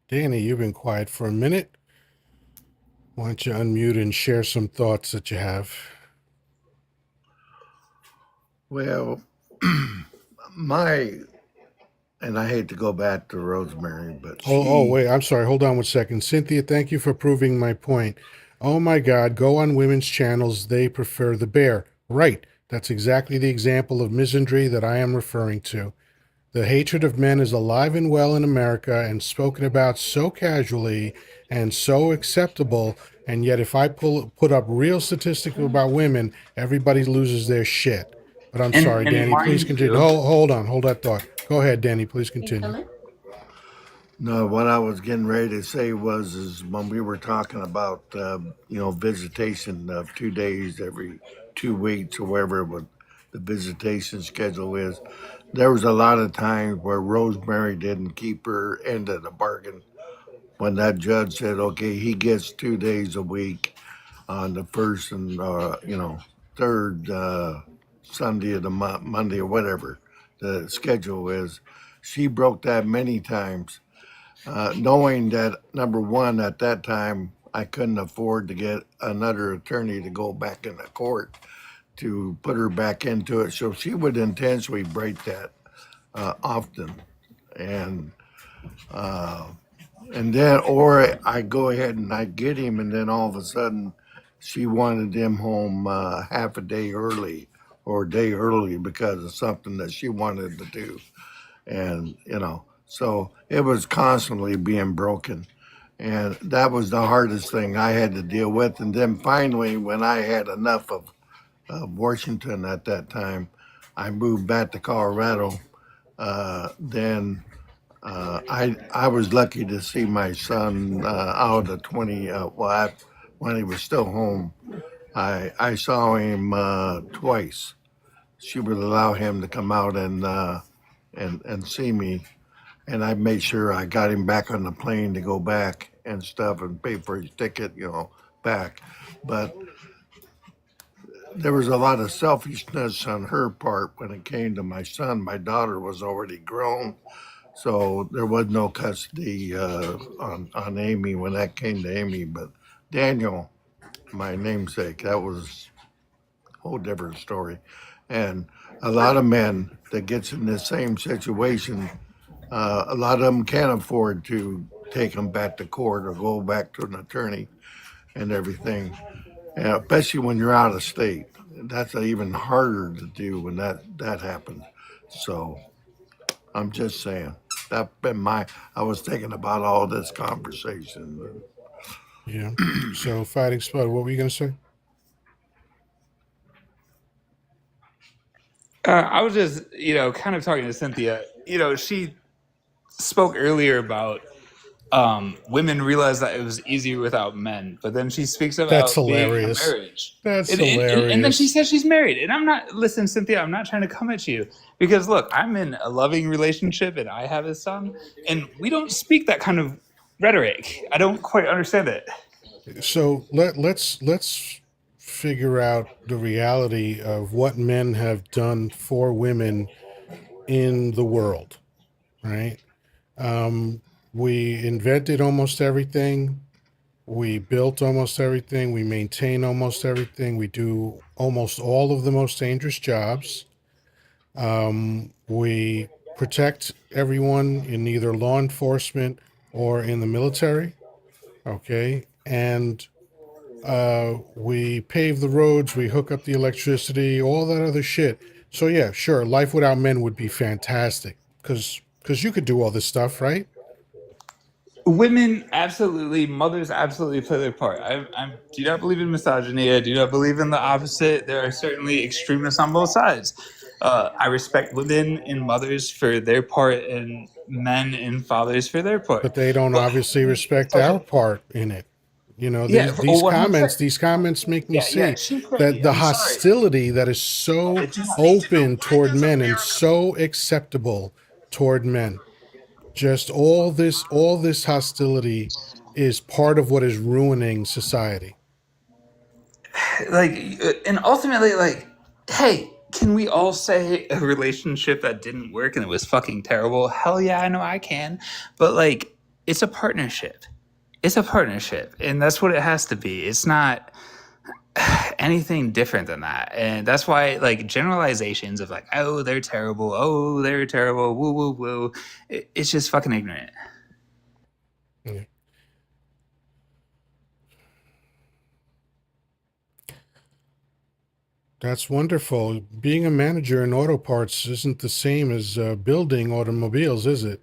Danny, you've been quiet for a minute. Why don't you unmute and share some thoughts that you have? Well, my and I hate to go back to Rosemary, but Oh, she wait. I'm sorry. Hold on one second. Cynthia, thank you for proving my point. Oh my God. Go on women's channels. They prefer the bear. Right. That's exactly the example of misandry that I am referring to. The hatred of men is alive and well in America and spoken about so casually and so acceptable. And yet, if I put up real statistics about women, everybody loses their shit. But I'm sorry, And Danny. Please mind continue. you, Hold on. Hold that thought. Go ahead, Danny. Please You continue. coming? no, what I was getting ready to say was is when we were talking about visitation of 2 days every 2 weeks or wherever the visitation schedule is. there was a lot of times where Rosemary didn't keep her end of the bargain. When that judge said, okay, he gets 2 days a week on the first and third Sunday of the month, Monday or whatever the schedule is, she broke that many times, knowing that number one at that time I couldn't afford to get another attorney to go back in the court to put her back into it, so she would intentionally break that often, and uh, and then or I go ahead and I get him, and then all of a sudden she wanted him home half a day early or a day early because of something that she wanted to do, and so it was constantly being broken, and that was the hardest thing I had to deal with. And then finally, when I had enough of Washington at that time, I moved back to Colorado. Then I was lucky to see my son out of the 20. When he was still home, I saw him twice. She would allow him to come out and see me, and I made sure I got him back on the plane to go back and stuff and pay for his ticket, back. But there was a lot of selfishness on her part when it came to my son. My daughter was already grown, so there was no custody on Amy when that came to Amy. But Daniel, my namesake, that was a whole different story. And a lot of men that gets in the same situation, a lot of them can't afford to take them back to court or go back to an attorney and everything. And especially when you're out of state, that's even harder to do when that happens. So I'm just saying that been my. I was thinking about all this conversation. Yeah. So, Fighting Spud, what were you going to say? I was just, kind of talking to Cynthia. She spoke earlier about women realized that it was easier without men, but then she speaks That's about being in a hilarious. marriage. That's And then she hilarious. says she's married. And I'm not, listen, Cynthia, I'm not trying to come at you because look, I'm in a loving relationship and I have a son, and we don't speak that kind of rhetoric. I don't quite understand it. So let's figure out the reality of what men have done for women in the world, right? Um, we invented almost everything. We built almost everything. We maintain almost everything. We do almost all of the most dangerous jobs. We protect everyone in either law enforcement or in the military. Okay. And we pave the roads, we hook up the electricity, all that other shit. So, yeah, sure, life without men would be fantastic because you could do all this stuff, right? Women absolutely, mothers absolutely play their part. I do not believe in misogyny. I do not believe in the opposite. There are certainly extremists on both sides. I respect women and mothers for their part, and men and fathers for their part. But they don't But obviously respect our part in it. You know, yeah, these 100%. comments, these comments make me Yeah, see she put that me. the I'm sorry. hostility that is so It just open toward men and so acceptable toward men, just all this hostility is part of what is ruining society. like, and ultimately, like, hey, can we all say a relationship that didn't work and it was fucking terrible? Hell yeah, I know I can. But like, it's a partnership. It's a partnership, and that's what it has to be. It's not anything different than that. And that's why, like, generalizations of like, oh, they're terrible, oh, they're terrible, woo, woo, woo, it's just fucking ignorant. Yeah. That's wonderful. Being a manager in auto parts isn't the same as building automobiles, is it?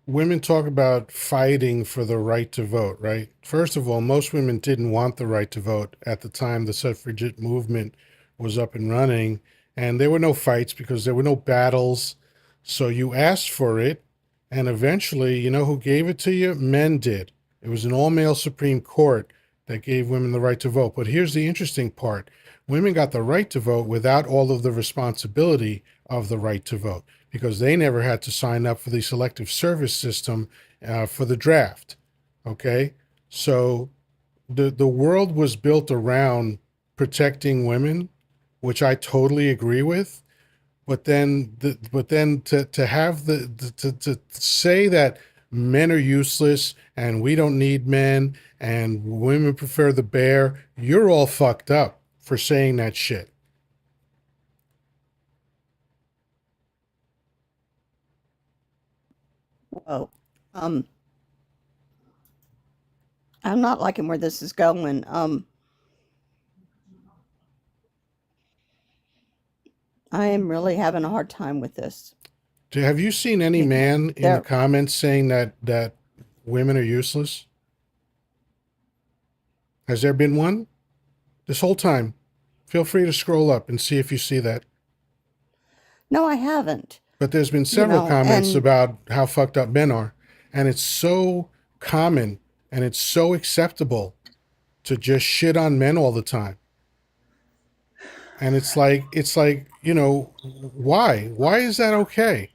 Women talk about fighting for the right to vote, right? First of all, most women didn't want the right to vote at the time the suffragette movement was up and running, and there were no fights because there were no battles. So you asked for it, and eventually, you know who gave it to you? Men did. It was an all male Supreme Court that gave women the right to vote. But here's the interesting part. Women got the right to vote without all of the responsibility of the right to vote because they never had to sign up for the selective service system for the draft. Okay, so the world was built around protecting women, which I totally agree with. But then to have to say that men are useless and we don't need men and women prefer the bear, you're all fucked up for saying that shit. Whoa. Um, I'm not liking where this is going. I am really having a hard time with this. Have you seen any man in the There, comments saying that women are useless? Has there been one this whole time? Feel free to scroll up and see if you see that. no, I haven't. But there's been You several know, comments and about how fucked up men are. And it's so common and it's so acceptable to just shit on men all the time. And it's like, why? Why is that okay?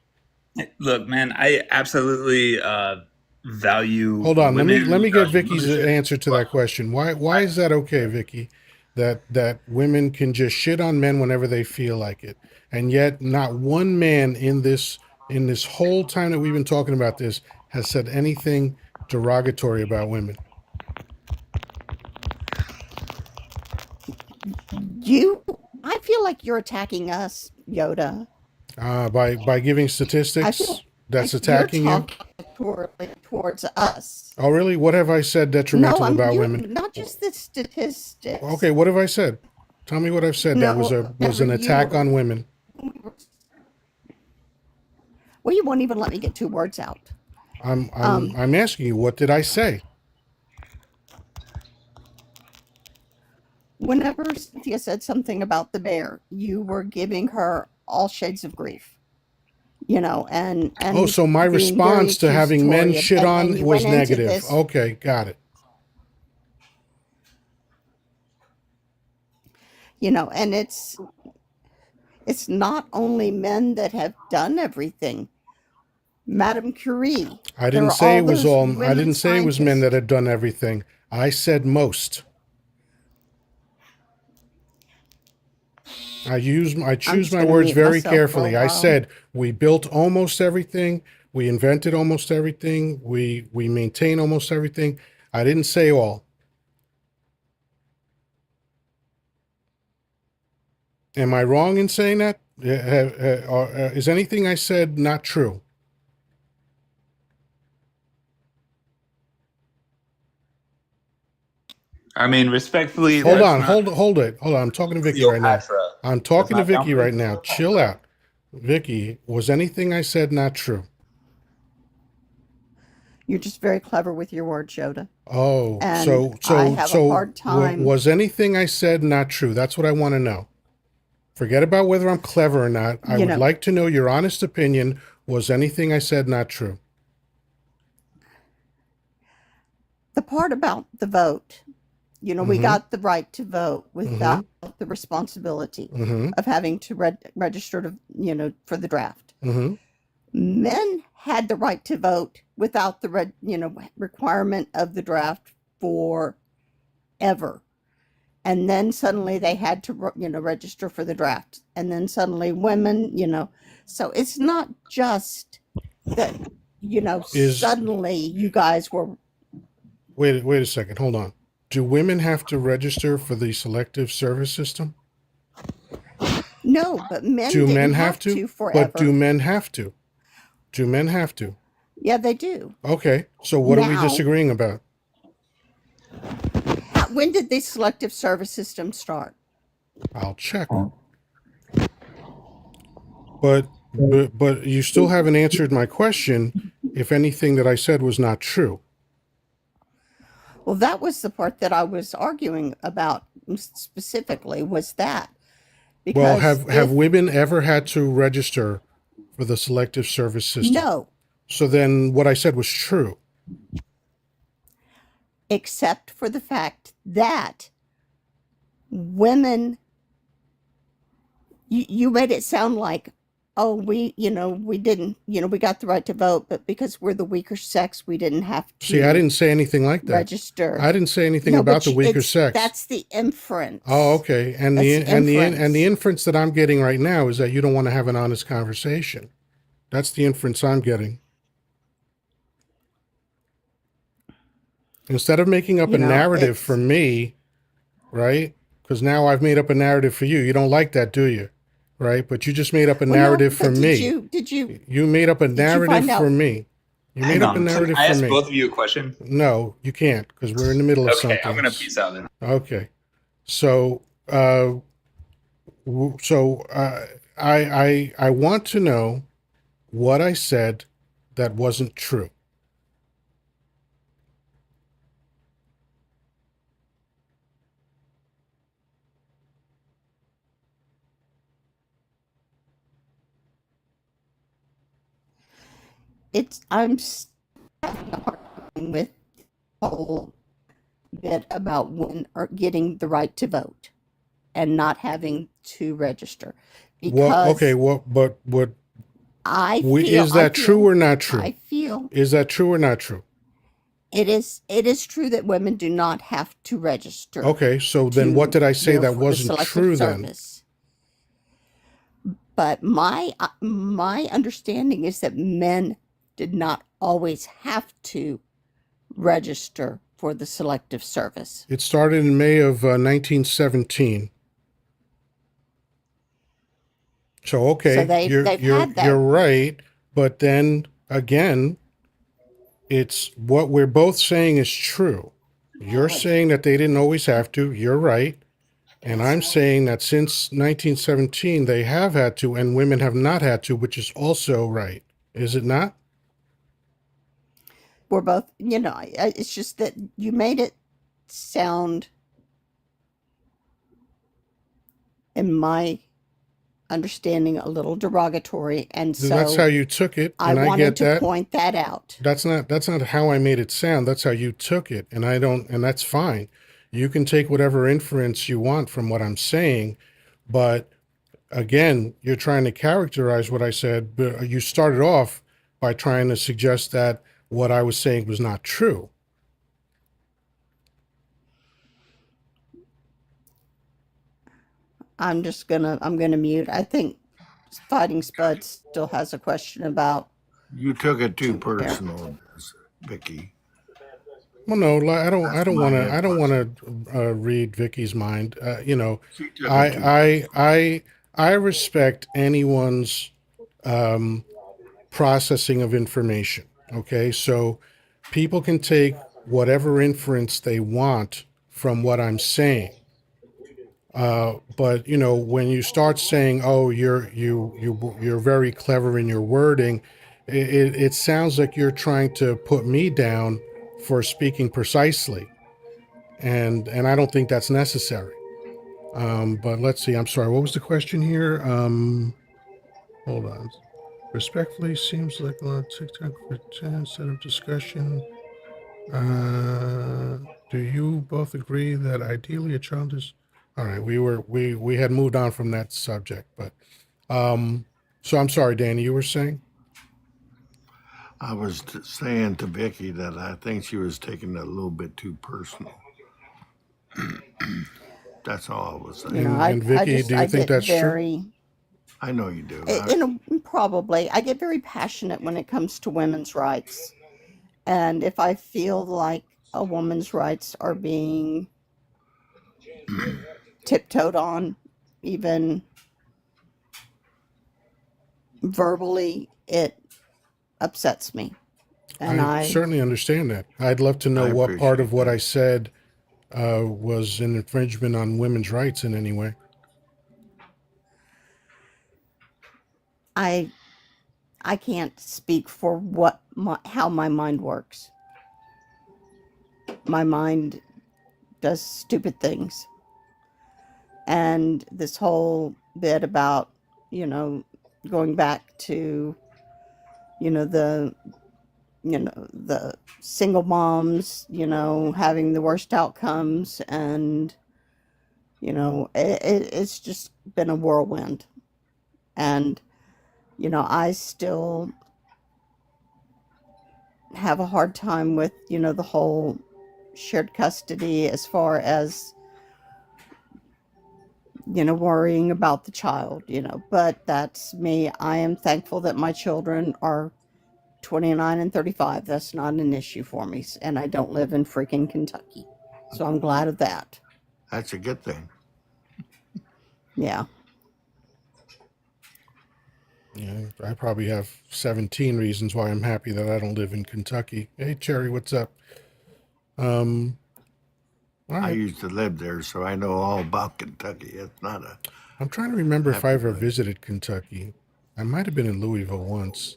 Look, man, I absolutely value Hold on, women, let me get value Vicky's mothership. answer to that question. Why is that okay, Vicky? That women can just shit on men whenever they feel like it. And yet not one man in this whole time that we've been talking about this has said anything derogatory about women. I feel like you're attacking us, Yoda. By giving I feel statistics that's like you're attacking you. talking towards us. Oh, really? What have I said No, detrimental about you're women? not just the statistics. Okay, what have I said? Tell me what I've said that No, was whenever an attack on women. well, you won't even let me get two words out. I'm asking you, what did I say? Whenever Cynthia said something about the bear, you were giving her all shades of grief, and Oh, so my being very response to having men accusatory, shit and on you was went into negative. this, Okay, got it. and it's not only men that have done everything. Madame Curie, I there didn't are say all it was those all. I women didn't say it was men that scientists. had done everything. I said most. I I'm choose just my going to words mute very myself for a carefully. I while. said we built almost everything. We invented almost everything. We maintain almost everything. I didn't say all. Am I wrong in saying that? Is anything I said not true? I mean, respectfully, Hold Sure. that's on, not hold it. Hold on. I'm talking to Vicky right now. Cleopatra. I'm That's talking to not Vicky downplaying right now. Chill Cleopatra. out. Vicky, was anything I said not true? You're just very clever with your words, Yoda. Oh, And so I so have a so hard time, was anything I said not true? That's what I want to know. Forget about whether I'm clever or not. I you would know, like to know your honest opinion. Was anything I said not true? the part about the vote. We Mm-hmm. got the right to vote Mm-hmm. without the responsibility Mm-hmm. of having to register for the draft. Mm-hmm. Men had the right to vote without the requirement of the draft forever. And then suddenly they had to register for the draft. And then suddenly women, so it's not just that Is suddenly you guys were. wait a second. Hold on. Do women have to register for the selective service system? No, but men Do didn't men have have to? to But do forever. men have to? Do men have to? Yeah, they do. Okay. So what are we Now, disagreeing about? when did the selective service system start? I'll check. But you still haven't answered my question if anything that I said was not true. Well, that was the part that I was arguing about specifically, was that Well, because have if women ever had to register for the selective service system? no, So then what I said was true. except for the fact that women you made it sound like, oh, we didn't, we got the right to vote, but because we're the weaker sex, we didn't have See, I to didn't say anything like that. register. I didn't say anything No, about but the weaker it's sex. that's the inference. Oh, okay. And That's the the and the and inference. the inference that I'm getting right now is that you don't want to have an honest conversation. That's the inference I'm getting. Instead of making up a narrative for me, right? Because now I've made up a narrative for you. You don't like that, do you? Right? But you just made up a Well, no, narrative for but me. did you You made up a did you narrative find for out? me. You made Hang up a on. Can narrative I for ask me. both of you a question? No, you can't because we're in the middle of Okay, I'm something. gonna peace out then. Okay. So, I want to know what I said that wasn't true. I'm having a hard time with the whole bit about women are getting the right to vote and not having to register, What? Okay. because What? I feel Is I that true feel or not true? I feel Is that true or not true? it is true that women do not have to register Okay. So then, what to did I say that for the wasn't selective true then? service. But my understanding is that men did not always have to register for the selective service. It started in May of 1917. So So okay, they've had you're that. right, but then again, it's what we're both saying is true. You're saying that they didn't always have to. You're right. And I'm saying that since 1917, they have had to, and women have not had to, which is also right. Is it not? We're both, it's just that you made it sound, in my understanding, a little derogatory, and That's how so you took it, I and I wanted get to that. point that out. That's not how I made it sound. That's how you took it, and I don't, and that's fine. You can take whatever inference you want from what I'm saying, but again, you're trying to characterize what I said, but you started off by trying to suggest that what I was saying was not true. I'm gonna mute. I think Fighting Spud still has a question about You took it too single parent. personal, Vicky. Well, no, That's my I don't want input. to read Vicky's mind. She took it too I respect anyone's um, processing of information. Okay, so people can take whatever inference they want from what I'm saying. But when you start saying, "Oh, you're very clever in your wording," it sounds like you're trying to put me down for speaking precisely, and I don't think that's necessary. But let's see. I'm sorry. What was the question here? Hold on. Respectfully, seems like a lot of TikTok for 10 instead of discussion. Do you both agree that ideally a child is? All right, we had moved on from that subject, but so I'm sorry, Danny, you were saying? I was saying to Vicky that I think she was taking it a little bit too personal. That's all I was You saying. know, And Vicky, do you I think get that's true? very, I know you do. probably, I get very passionate when it comes to women's rights. And if I feel like a woman's rights are being tiptoed on, even verbally, it upsets me. And I certainly understand that. I'd love to know I what part of appreciate what that. I said was an infringement on women's rights in any way. I I can't speak for how my mind works. My mind does stupid things. And this whole bit about, you know, going back to, you know, the the single moms, having the worst outcomes, and it's just been a whirlwind. And, I still have a hard time with, the whole shared custody as far as, worrying about the child, but that's me. I am thankful that my children are 29 and 35. That's not an issue for me. And I don't live in freaking Kentucky. So I'm glad of that. That's a good thing. Yeah. Yeah, I probably have 17 reasons why I'm happy that I don't live in Kentucky. Hey, Cherry, what's up? Um, all I right. used to live there, so I know all about Kentucky. It's not a I'm trying to remember if I happy ever place. visited Kentucky. I might have been in Louisville once.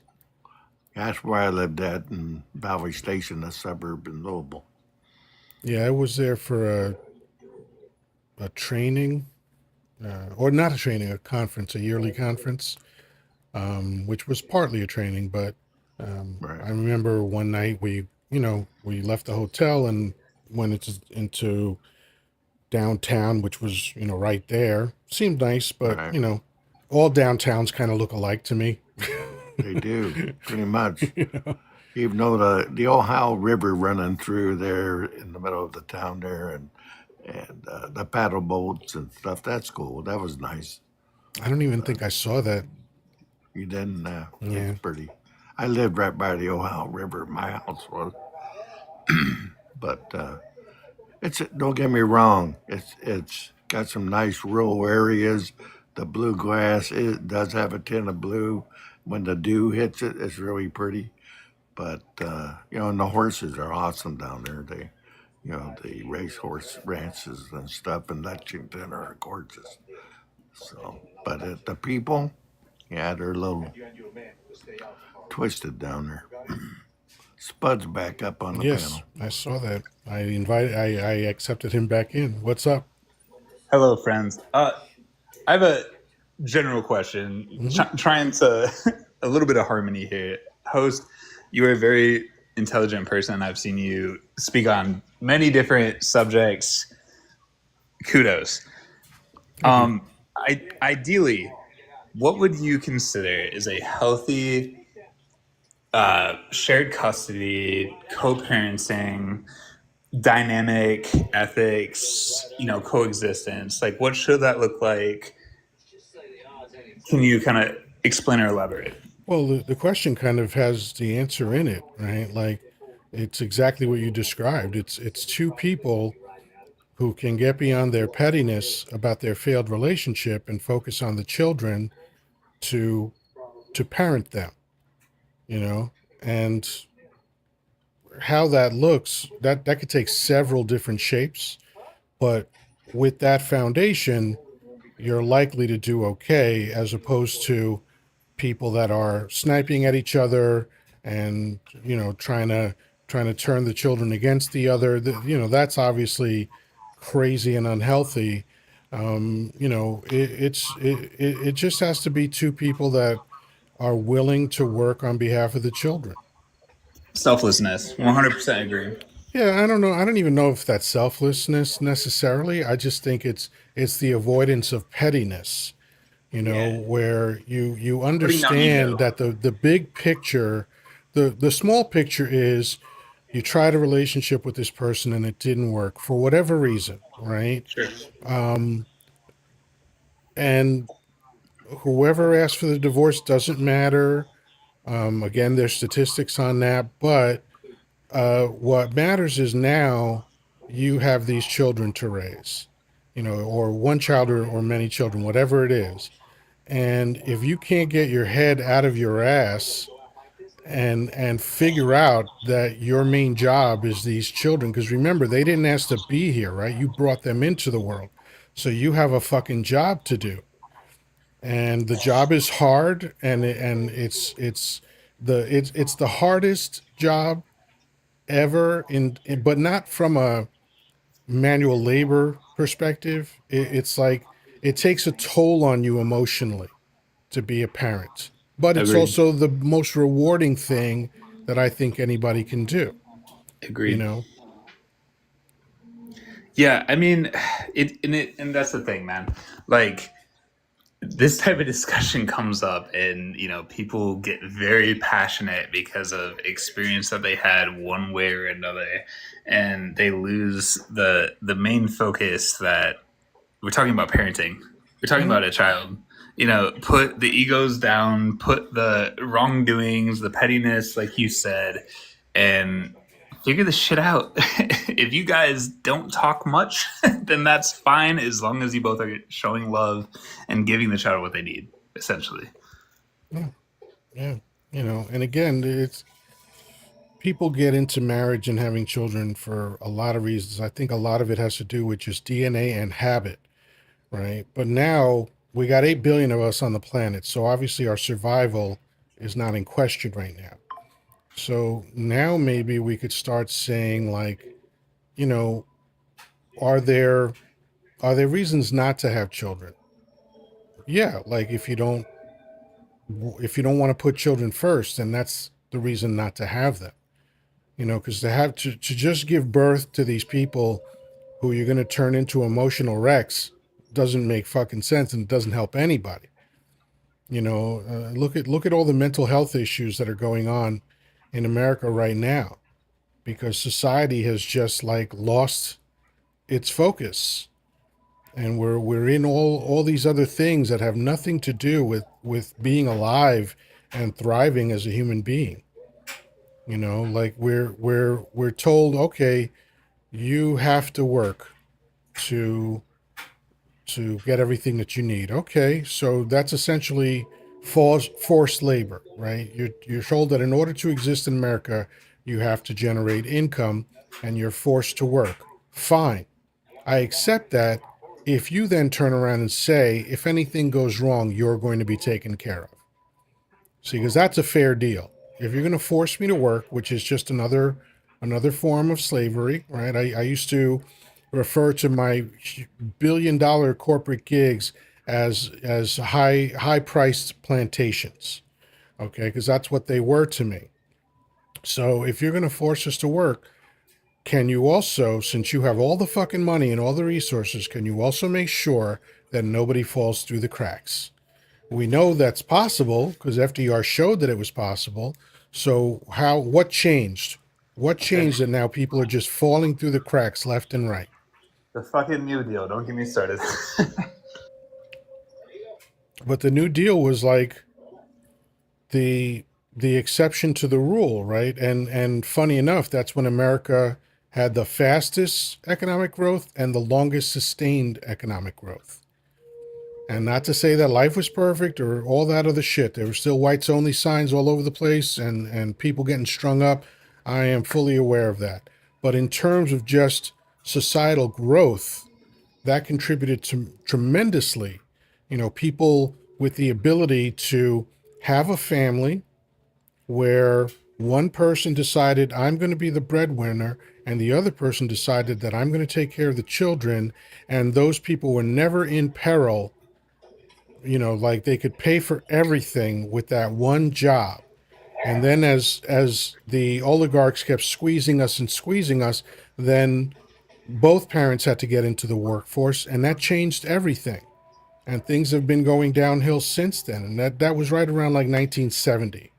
That's where I lived at in Valley Station, a suburb in Louisville. Yeah, I was there for a training, or not a training, a conference, a yearly conference, which was partly a training. But Right, I remember one night we left the hotel and went into downtown, which was, right there. Seemed nice, but, right. all downtowns kind of look alike to me. They do pretty much. You know? Even though the Ohio River running through there in the middle of the town there, and the paddle boats and stuff. That's cool. That was nice. I don't even But think I saw that. you didn't. It's Yeah. pretty. I lived right by the Ohio River. My house was, but it's don't get me wrong. It's got some nice rural areas. The bluegrass it does have a tint of blue. When the dew hits it, it's really pretty. But and the horses are awesome down there. The racehorse ranches and stuff in Lexington are gorgeous. So, but the people, yeah, they're a little twisted down there. Spud's back up on the Yes, panel. I saw that. I accepted him back in. What's up? Hello, friends. I have a general question, Hmm. trying to a little bit of harmony here. Host, you are a very intelligent person. I've seen you speak on many different subjects. Kudos. Thank you. Ideally, what would you consider is a healthy shared custody, co-parenting, dynamic ethics, coexistence? Like, what should that look like? Can you kind of explain or elaborate? Well, the question kind of has the answer in it, right? Like, it's exactly what you described. It's two people who can get beyond their pettiness about their failed relationship and focus on the children to parent them, you know? And how that looks, that could take several different shapes, but with that foundation, you're likely to do okay as opposed to people that are sniping at each other and trying to turn the children against the other. That's obviously crazy and unhealthy. It just has to be two people that are willing to work on behalf of the children. Selflessness. 100% agree. Yeah, I don't know. I don't even know if that's selflessness necessarily. I just think it's the avoidance of pettiness, Yeah. where you Putting down understand ego. that the big picture, the small picture is you tried a relationship with this person and it didn't work for whatever reason, right? Sure. Um, and whoever asked for the divorce doesn't matter. Again, there's statistics on that, but what matters is now you have these children to raise, or one child or many children, whatever it is. And if you can't get your head out of your ass and figure out that your main job is these children, because remember, they didn't ask to be here, right? You brought them into the world. So you have a fucking job to do. And the job is hard, and it's the hardest job ever but not from a manual labor perspective. It's like it takes a toll on you emotionally to be a parent, but it's Agreed. also the most rewarding thing that I think anybody can do, you Agreed. know? Yeah, I mean, and that's the thing, man. Like, this type of discussion comes up, and people get very passionate because of experience that they had one way or another, and they lose the main focus that we're talking about parenting. We're talking Mhm. about a child. Put the egos down, put the wrongdoings, the pettiness, like you said, and figure this shit out. If you guys don't talk much, then that's fine as long as you both are showing love and giving the child what they need, essentially. Yeah, yeah. And again, it's people get into marriage and having children for a lot of reasons. I think a lot of it has to do with just DNA and habit, right? But now we got 8 billion of us on the planet. So obviously our survival is not in question right now. So now maybe we could start saying like, you know, are there reasons not to have children? Yeah, like if you don't want to put children first, then that's the reason not to have them. Because to have to just give birth to these people who you're going to turn into emotional wrecks doesn't make fucking sense, and it doesn't help anybody. Look at all the mental health issues that are going on in America right now because society has just like lost its focus, and we're in all these other things that have nothing to do with being alive and thriving as a human being. Like we're told, okay, you have to work to get everything that you need. Okay, so that's essentially forced labor, right? You're told that in order to exist in America, you have to generate income and you're forced to work. Fine. I accept that if you then turn around and say, if anything goes wrong, you're going to be taken care of. See, because that's a fair deal. If you're going to force me to work, which is just another form of slavery, right? I used to refer to my billion-dollar corporate gigs as high priced plantations, okay? Because that's what they were to me. So if you're going to force us to work, can you also, since you have all the fucking money and all the resources, can you also make sure that nobody falls through the cracks? We know that's possible because FDR showed that it was possible. So what changed? What changed that now people are just falling through the cracks left and right? The fucking New Deal. Don't get me started. But the New Deal was like the the exception to the rule, right? And funny enough, that's when America had the fastest economic growth and the longest sustained economic growth. And not to say that life was perfect or all that other shit. There were still whites only signs all over the place and people getting strung up. I am fully aware of that. But in terms of just societal growth, that contributed to tremendously. People with the ability to have a family where one person decided I'm going to be the breadwinner and the other person decided that I'm going to take care of the children, and those people were never in peril. Like they could pay for everything with that one job. And then as the oligarchs kept squeezing us, then both parents had to get into the workforce, and that changed everything. And things have been going downhill since then. And that was right around like 1970.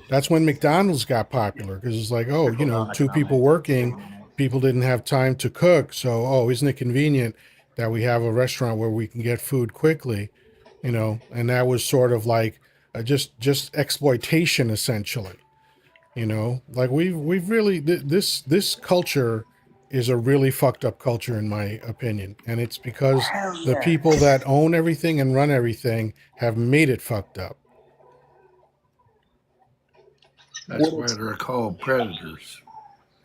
That's when McDonald's got popular because it's like, oh, Trickle down two people economics. working, people didn't have time to cook. So, oh, isn't it convenient that we have a restaurant where we can get food quickly? And that was sort of like just exploitation essentially. Like we've really this culture is a really fucked up culture in my opinion, and it's because Hell the yeah. people that own everything and run everything have made it fucked up. That's why they're called predators.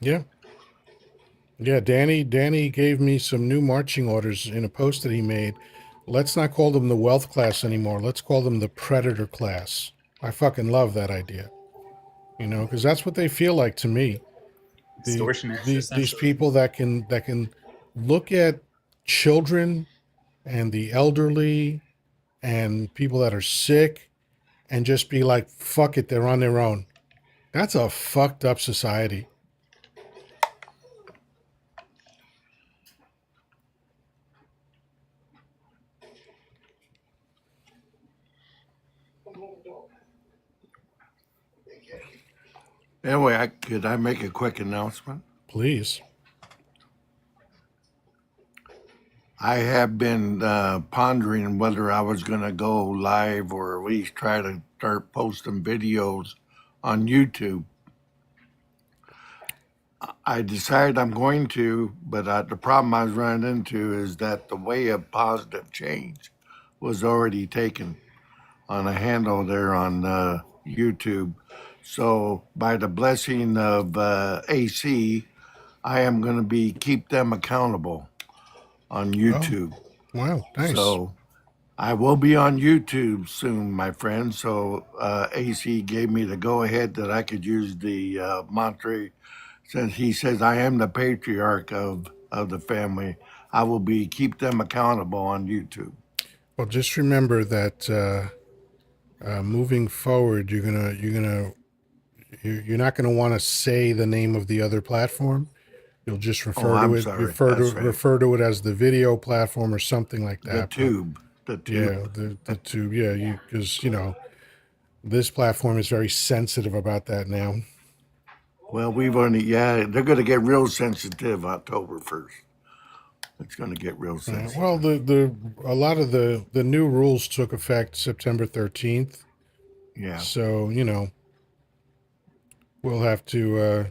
Yeah. Yeah, Danny gave me some new marching orders in a post that he made. Let's not call them the wealth class anymore. Let's call them the predator class. I fucking love that idea. Because that's what they feel like to me. Extortioners, These essentially. people that can look at children and the elderly and people that are sick and just be like, fuck it, they're on their own. That's a fucked up society. Anyway, could I make a quick announcement? Please. I have been pondering whether I was going to go live or at least try to start posting videos on YouTube. I decided I'm going to, but the problem I was running into is that the way of positive change was already taken on a handle there on YouTube. So, by the blessing of AC, I am going to be keep them accountable on Oh, YouTube. wow. Nice. So, I will be on YouTube soon, my friend. So, AC gave me the go ahead that I could use the mantra since he says I am the patriarch of the family. I will be keep them accountable on YouTube. Well, just remember that moving forward, you're not gonna want to say the name of the other platform. You'll just Oh, refer to I'm it, sorry. That's right. refer to it as the video platform or something like The that. But tube. The yeah, tube. the two, yeah, because this platform is very sensitive about that now. Well, they're going to get real sensitive October 1st. It's going to get real Well, sensitive. the a lot of the new rules took effect September 13th, Yeah, so we'll have to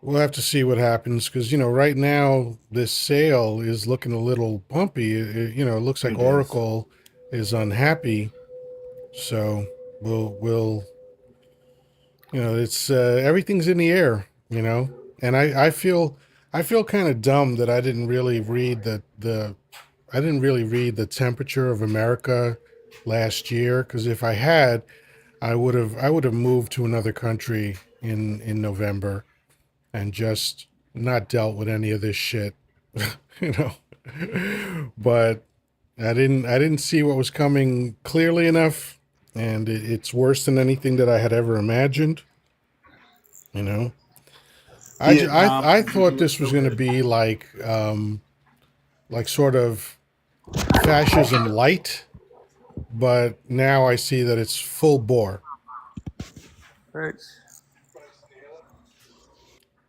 we'll have to see what happens because right now this sale is looking a little bumpy. It looks like it is. Oracle is unhappy, so we'll it's everything's in the air, and I feel kind of dumb that I didn't really read the I didn't really read the temperature of America last year because if I had, I would have moved to another country in November and just not dealt with any of this shit, you know. But I didn't see what was coming clearly enough, and it's worse than anything that I had ever imagined. You know, Vietnam I doesn't thought look this so was going to good. be like sort of fascism light, but now I see that it's full bore. Right.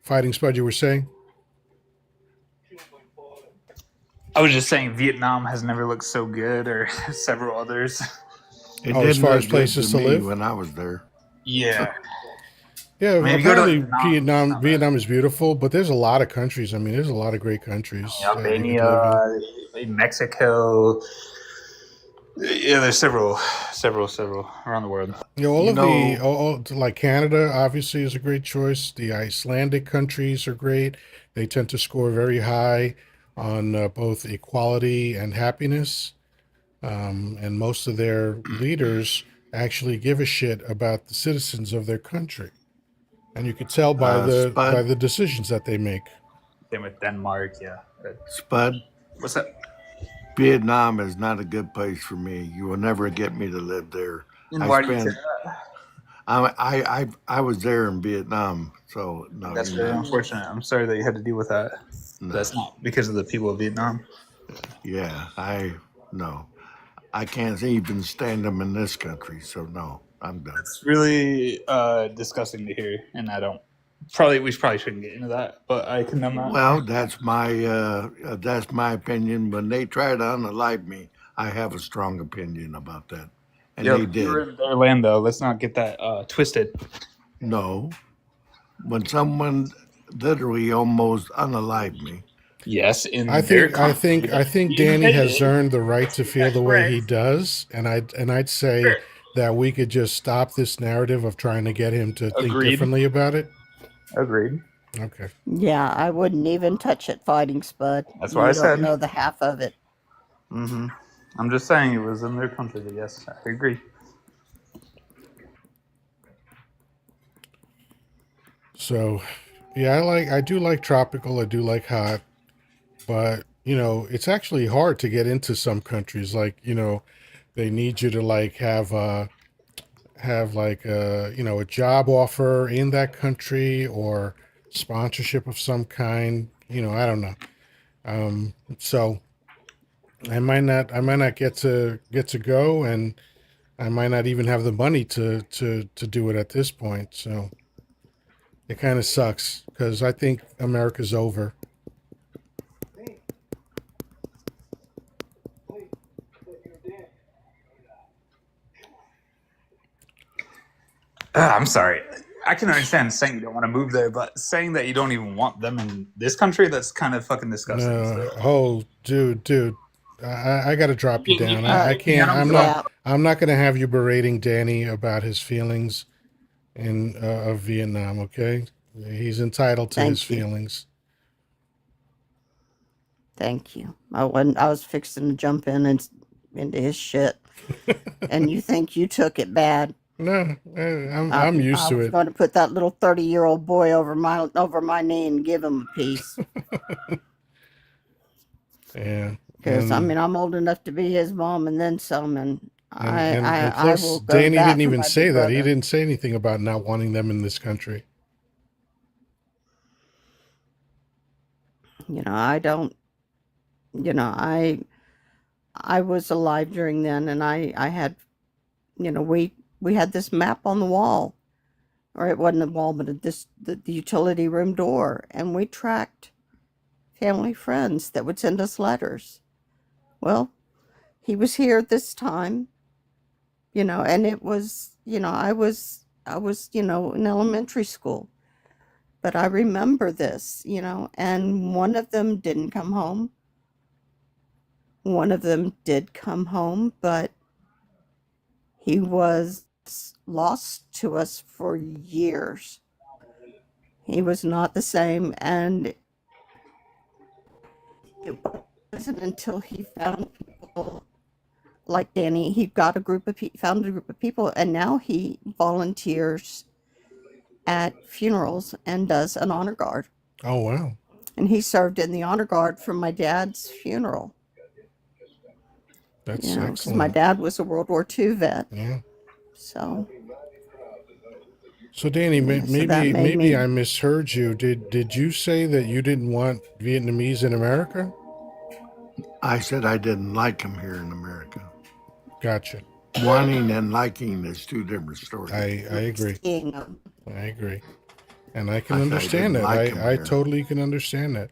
Fighting Spud, you were saying? I was just saying Vietnam has never looked so good, or several others. It Oh, as didn't far as look good to places to me live? when I was there. Yeah. Yeah, I mean, if you go to like apparently the Nam, it's not bad. Vietnam is beautiful, but there's a lot of countries. I mean, there's a lot of great countries that you could live in. Albania, Mexico. Yeah, there's several around the world. All You of the know, all, like Canada obviously is a great choice. The Icelandic countries are great. They tend to score very high on both equality and happiness. And most of their leaders actually give a shit about the citizens of their country, and you could tell by Spud, the decisions that they make. Same with Denmark. Yeah. Spud, What's that? Vietnam is not a good place for me. You will never get me to live there. And I why do you say spent, that? I was there in Vietnam, so no, That's you're very not. unfortunate. I'm sorry that you had to deal with that. No, That's not because of the people of Vietnam. yeah, no, I can't even stand them in this country. So no, I'm done. It's really disgusting to hear, and I don't. We probably shouldn't get into that, but I condemn that. Well, that's my opinion. When they try to unalive me, I have a strong opinion about that, and Yep, they you were did. in their land, though. Let's not get that twisted. No, when someone literally almost unalived me. Yes, I in their think I country think I that think you Danny has invaded. earned the right to feel That's the way correct. he does, and I'd say Sure. that we could just stop this narrative of trying to get him to think Agreed. differently about it. Agreed. Okay. Yeah, I wouldn't even touch it, Fighting Spud. That's what I You don't said. know the half of it. Hmm. I'm just saying it was in their country. But yes, I agree. So, yeah, I do like tropical, I do like hot, but it's actually hard to get into some countries. Like, they need you to like have like a job offer in that country or sponsorship of some kind. I don't know. So I might not get to go, and I might not even have the money to do it at this point. So It kind of sucks because I think America's over. I'm sorry. I can understand saying you don't want to move there, but saying that you don't even want them in this country, that's kind of fucking disgusting No, still. oh, dude, I got to drop you down. I You can't. don't I'm get on. not. Yeah, I'm not going to have you berating Danny about his feelings in of Vietnam. Okay, he's entitled to his thank you. feelings. Thank you. I was fixing to jump in and into his shit, and you think you took it bad. No, I'm used I to was it. going to put that little 30-year-old boy over my knee and give him a piece. Yeah, Because I mean, I'm old enough to be his mom and then some, and and I plus, will go to Danny bat didn't for even my say big that. He brother. didn't say anything about not wanting them in this country. You know, I don't. You know, I was alive during then, and I had, you know, we had this map on the wall, or it wasn't a wall, but the utility room door, and we tracked family friends that would send us letters. Well, he was here this time, you know, and it was, you know, I was, you know, in elementary school, but I remember this, you know, and one of them didn't come home. One of them did come home, but he was lost to us for years. He was not the same, and it wasn't until he found people like Danny. He got a group of found a group of people, and now he volunteers at funerals and does an honor guard. Oh wow, And he served in the honor guard for my dad's funeral. You that's know, because my excellent. dad was a World War II vet. Yeah. So So Danny, yeah, so that made maybe me. I misheard you. Did you say that you didn't want Vietnamese in America? I said I didn't like him here in America. Gotcha. Wanting and liking is two different stories. I agree. Seeing them. I agree. And I can I said I understand didn't that. like him I here. totally can understand that.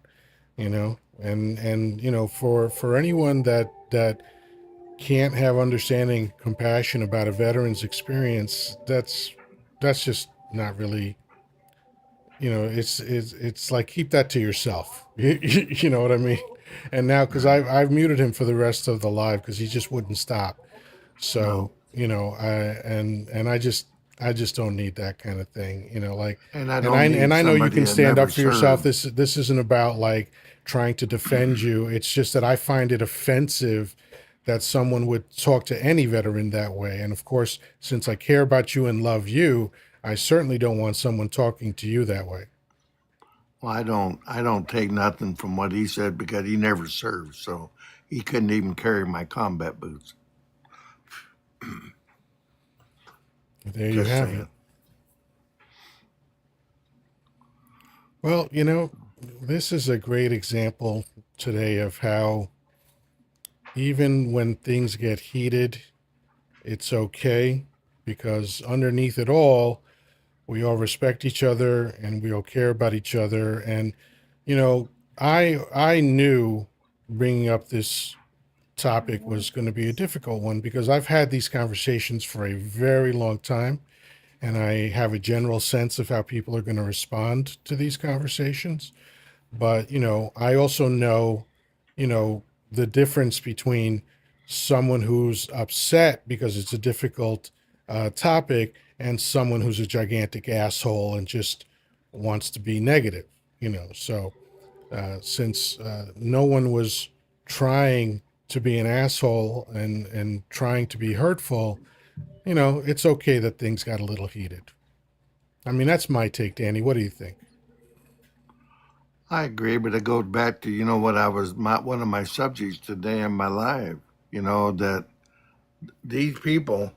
You know, and you know, for anyone that can't have understanding, compassion about a veteran's experience, that's just not really. You know, it's like keep that to yourself. You know what I mean? And now, because Right. I've muted him for the rest of the live because he just wouldn't stop. No. So you know, I just don't need that kind of thing. You know, like, And I don't and need I know you somebody can that stand up never for yourself. served. This isn't about like trying to defend you. It's just that I find it offensive that someone would talk to any veteran that way. And of course, since I care about you and love you, I certainly don't want someone talking to you that way. Well, I don't take nothing from what he said because he never served, so he couldn't even carry my combat boots. There you Just have it. saying. Well, you know, this is a great example today of how even when things get heated, it's okay because underneath it all, we all respect each other and we all care about each other. And, you know, I knew bringing up this topic was going to be a difficult one because I've had these conversations for a very long time and I have a general sense of how people are going to respond to these conversations. But, you know, I also know, you know, the difference between someone who's upset because it's a difficult topic and someone who's a gigantic asshole and just wants to be negative, you know. So, since no one was trying to be an asshole and trying to be hurtful, you know, it's okay that things got a little heated. I mean, that's my take, Danny. What do you think? I agree, but it goes back to what I was one of my subjects today in my life. That these people,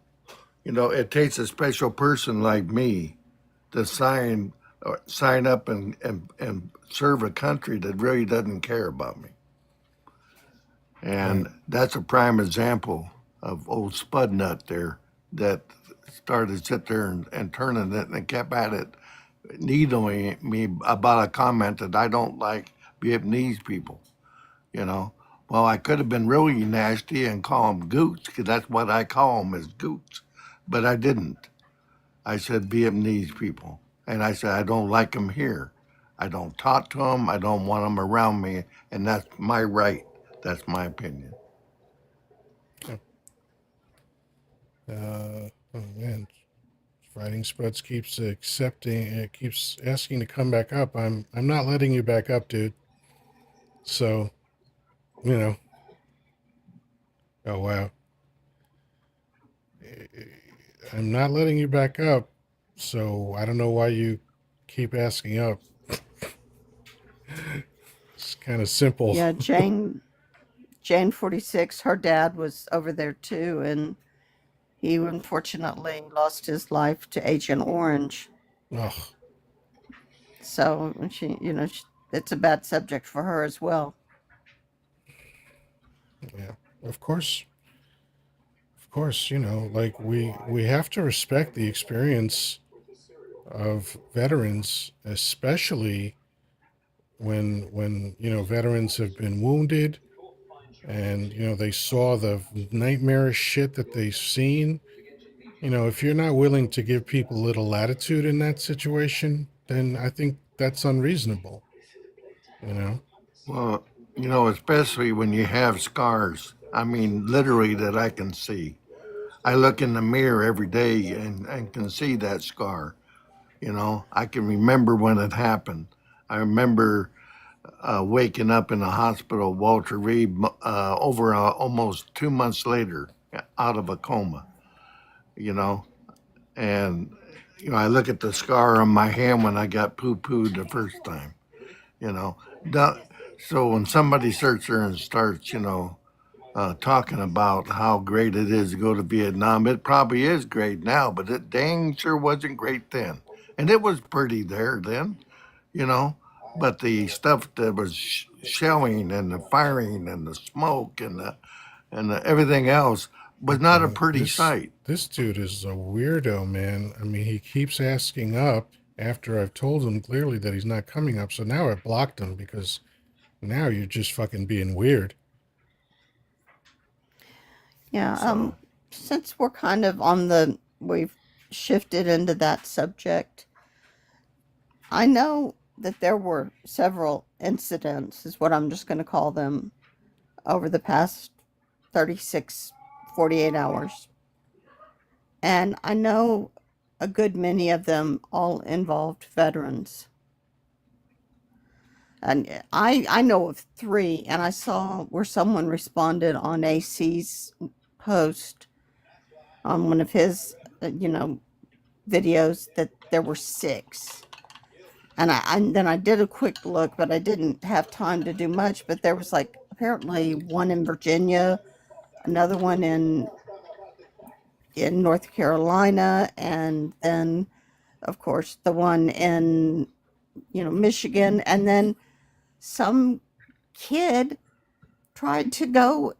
it takes a special person like me to sign up and serve a country that really doesn't care about me. Right. And that's a prime example of old Spudnut there that started to sit there and turning it and kept at it needling me about a comment that I don't like Vietnamese people, you know. Well, I could have been really nasty and call them goots, because that's what I call them, is goots. But I didn't. I said Vietnamese people. And I said, I don't like them here. I don't talk to them. I don't want them around me. And that's my right. That's my opinion. Oh man, Fighting Spuds keeps accepting. It keeps asking to come back up. I'm not letting you back up, dude. So, you know. Oh wow. I'm not letting you back up. So I don't know why you keep asking up. It's kind of simple. Yeah, Jane 46, her dad was over there too, and he unfortunately lost his life to Agent Orange. Oh, So it's a bad subject for her as well. yeah. Of course, like we have to respect the experience of veterans, especially when veterans have been wounded and they saw the nightmarish shit that they've seen. If you're not willing to give people a little latitude in that situation, then I think that's unreasonable. You know. Well, especially when you have scars. I mean, literally, that I can see. I look in the mirror every day and can see that scar. I can remember when it happened. I remember waking up in the hospital, Walter Reed, over almost 2 months later, out of a coma, you know. And, I look at the scar on my hand when I got poo pooed the first time, you know. The- so when somebody sits there and starts, talking about how great it is to go to Vietnam, it probably is great now, but it dang sure wasn't great then. And it was pretty there then, you know. But the stuff that was shelling and the firing and the smoke and everything else was not a Okay, pretty this sight. this dude is a weirdo, man. I mean, he keeps asking up after I've told him clearly that he's not coming up. So now I blocked him because now you're just fucking being weird. Yeah, So, since we're kind of we've shifted into that subject, I know that there were several incidents, is what I'm just going to call them, over the past 36, 48 hours. And I know a good many of them all involved veterans. And I know of three, and I saw where someone responded on AC's post on one of his, videos, that there were six. And then I did a quick look, but I didn't have time to do much. But there was like apparently one in Virginia, another one in North Carolina, and then of course the one in Michigan, and then some kid tried to go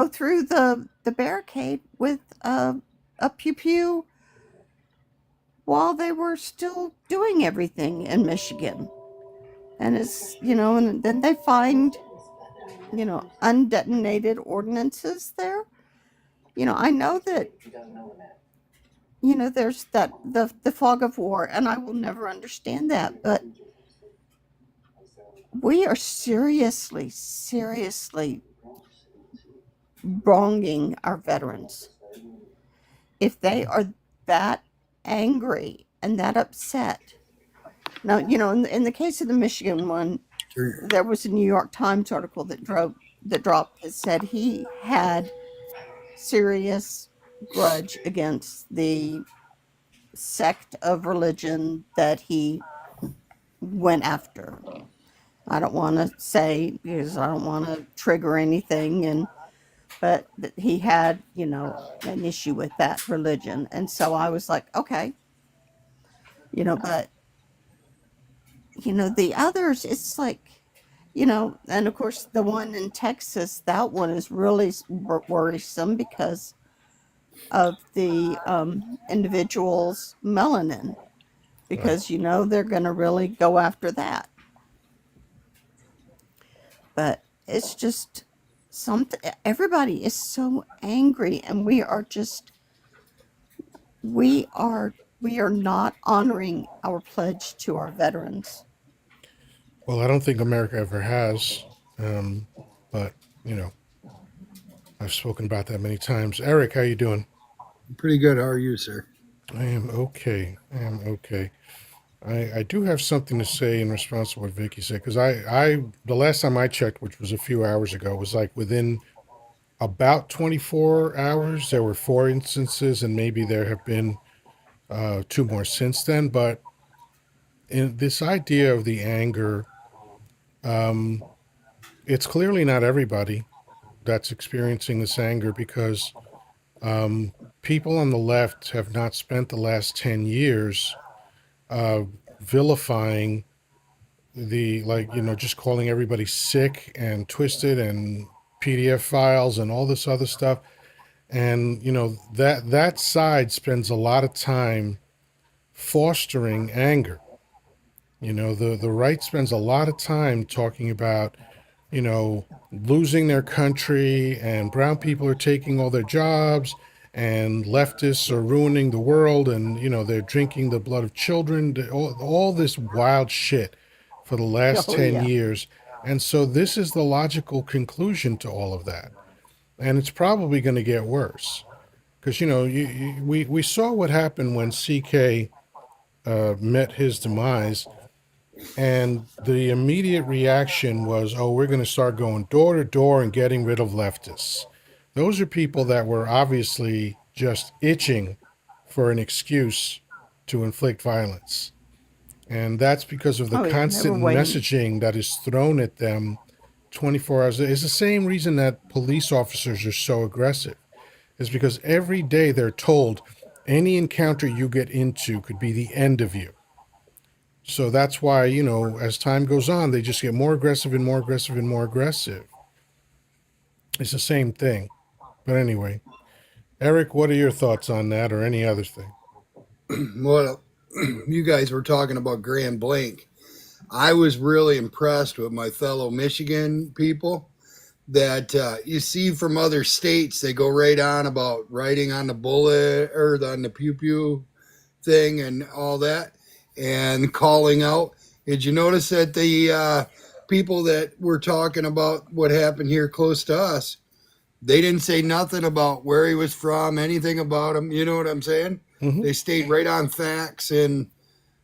through the barricade with a pew pew while they were still doing everything in Michigan. And and then they find, undetonated ordinances there. I know that, there's the fog of war, and I will never understand that, but we are seriously, seriously wronging our veterans. If they are that angry and that upset. Now, in the case of the Michigan one, there was a New York Times article that dropped that said he had serious grudge against the sect of religion that he went after. I don't want to say, because I don't want to trigger anything, but he had, an issue with that religion. And so I was like, okay, but the others, it's like, and of course the one in Texas, that one is really worrisome because of the individual's melanin. because they're going to really go after that. But it's just something. Everybody is so angry, and we are we are not honoring our pledge to our veterans. Well, I don't think America ever has, but you know, I've spoken about that many times. Eric, how you doing? Pretty good. How are you, sir? I am okay. I am okay. I do have something to say in response to what Vicky said, because the last time I checked, which was a few hours ago, was like within about 24 hours, there were 4 instances, and maybe there have been two more since then. But in this idea of the anger, um, it's clearly not everybody that's experiencing this anger, because um, people on the left have not spent the last 10 years uh, vilifying just calling everybody sick and twisted and PDF files and all this other stuff. And, that side spends a lot of time fostering anger. The right spends a lot of time talking about, losing their country, and brown people are taking all their jobs, and leftists are ruining the world, and, they're drinking the blood of children, all this wild shit for the last Oh 10 yeah. years. And so this is the logical conclusion to all of that. And it's probably going to get worse. Because, we saw what happened when CK met his demise. And the immediate reaction was, oh, we're going to start going door to door and getting rid of leftists. Those are people that were obviously just itching for an excuse to inflict violence. And that's because of the Oh yeah, they were constant waiting. messaging that is thrown at them 24 hours. It's the same reason that police officers are so aggressive. Is because every day they're told any encounter you get into could be the end of you. So that's why, as time goes on, they just get more aggressive and more aggressive and more aggressive. It's the same thing. But anyway, Eric, what are your thoughts on that, or any other thing? Well, you guys were talking about Grand Blanc. I was really impressed with my fellow Michigan people that you see from other states. They go right on about writing on the bullet or on the pew pew thing and all that, and calling out. Did you notice that the people that were talking about what happened here close to us, they didn't say nothing about where he was from, anything about him? You know what I'm saying? Mm-hmm. They stayed right on facts, and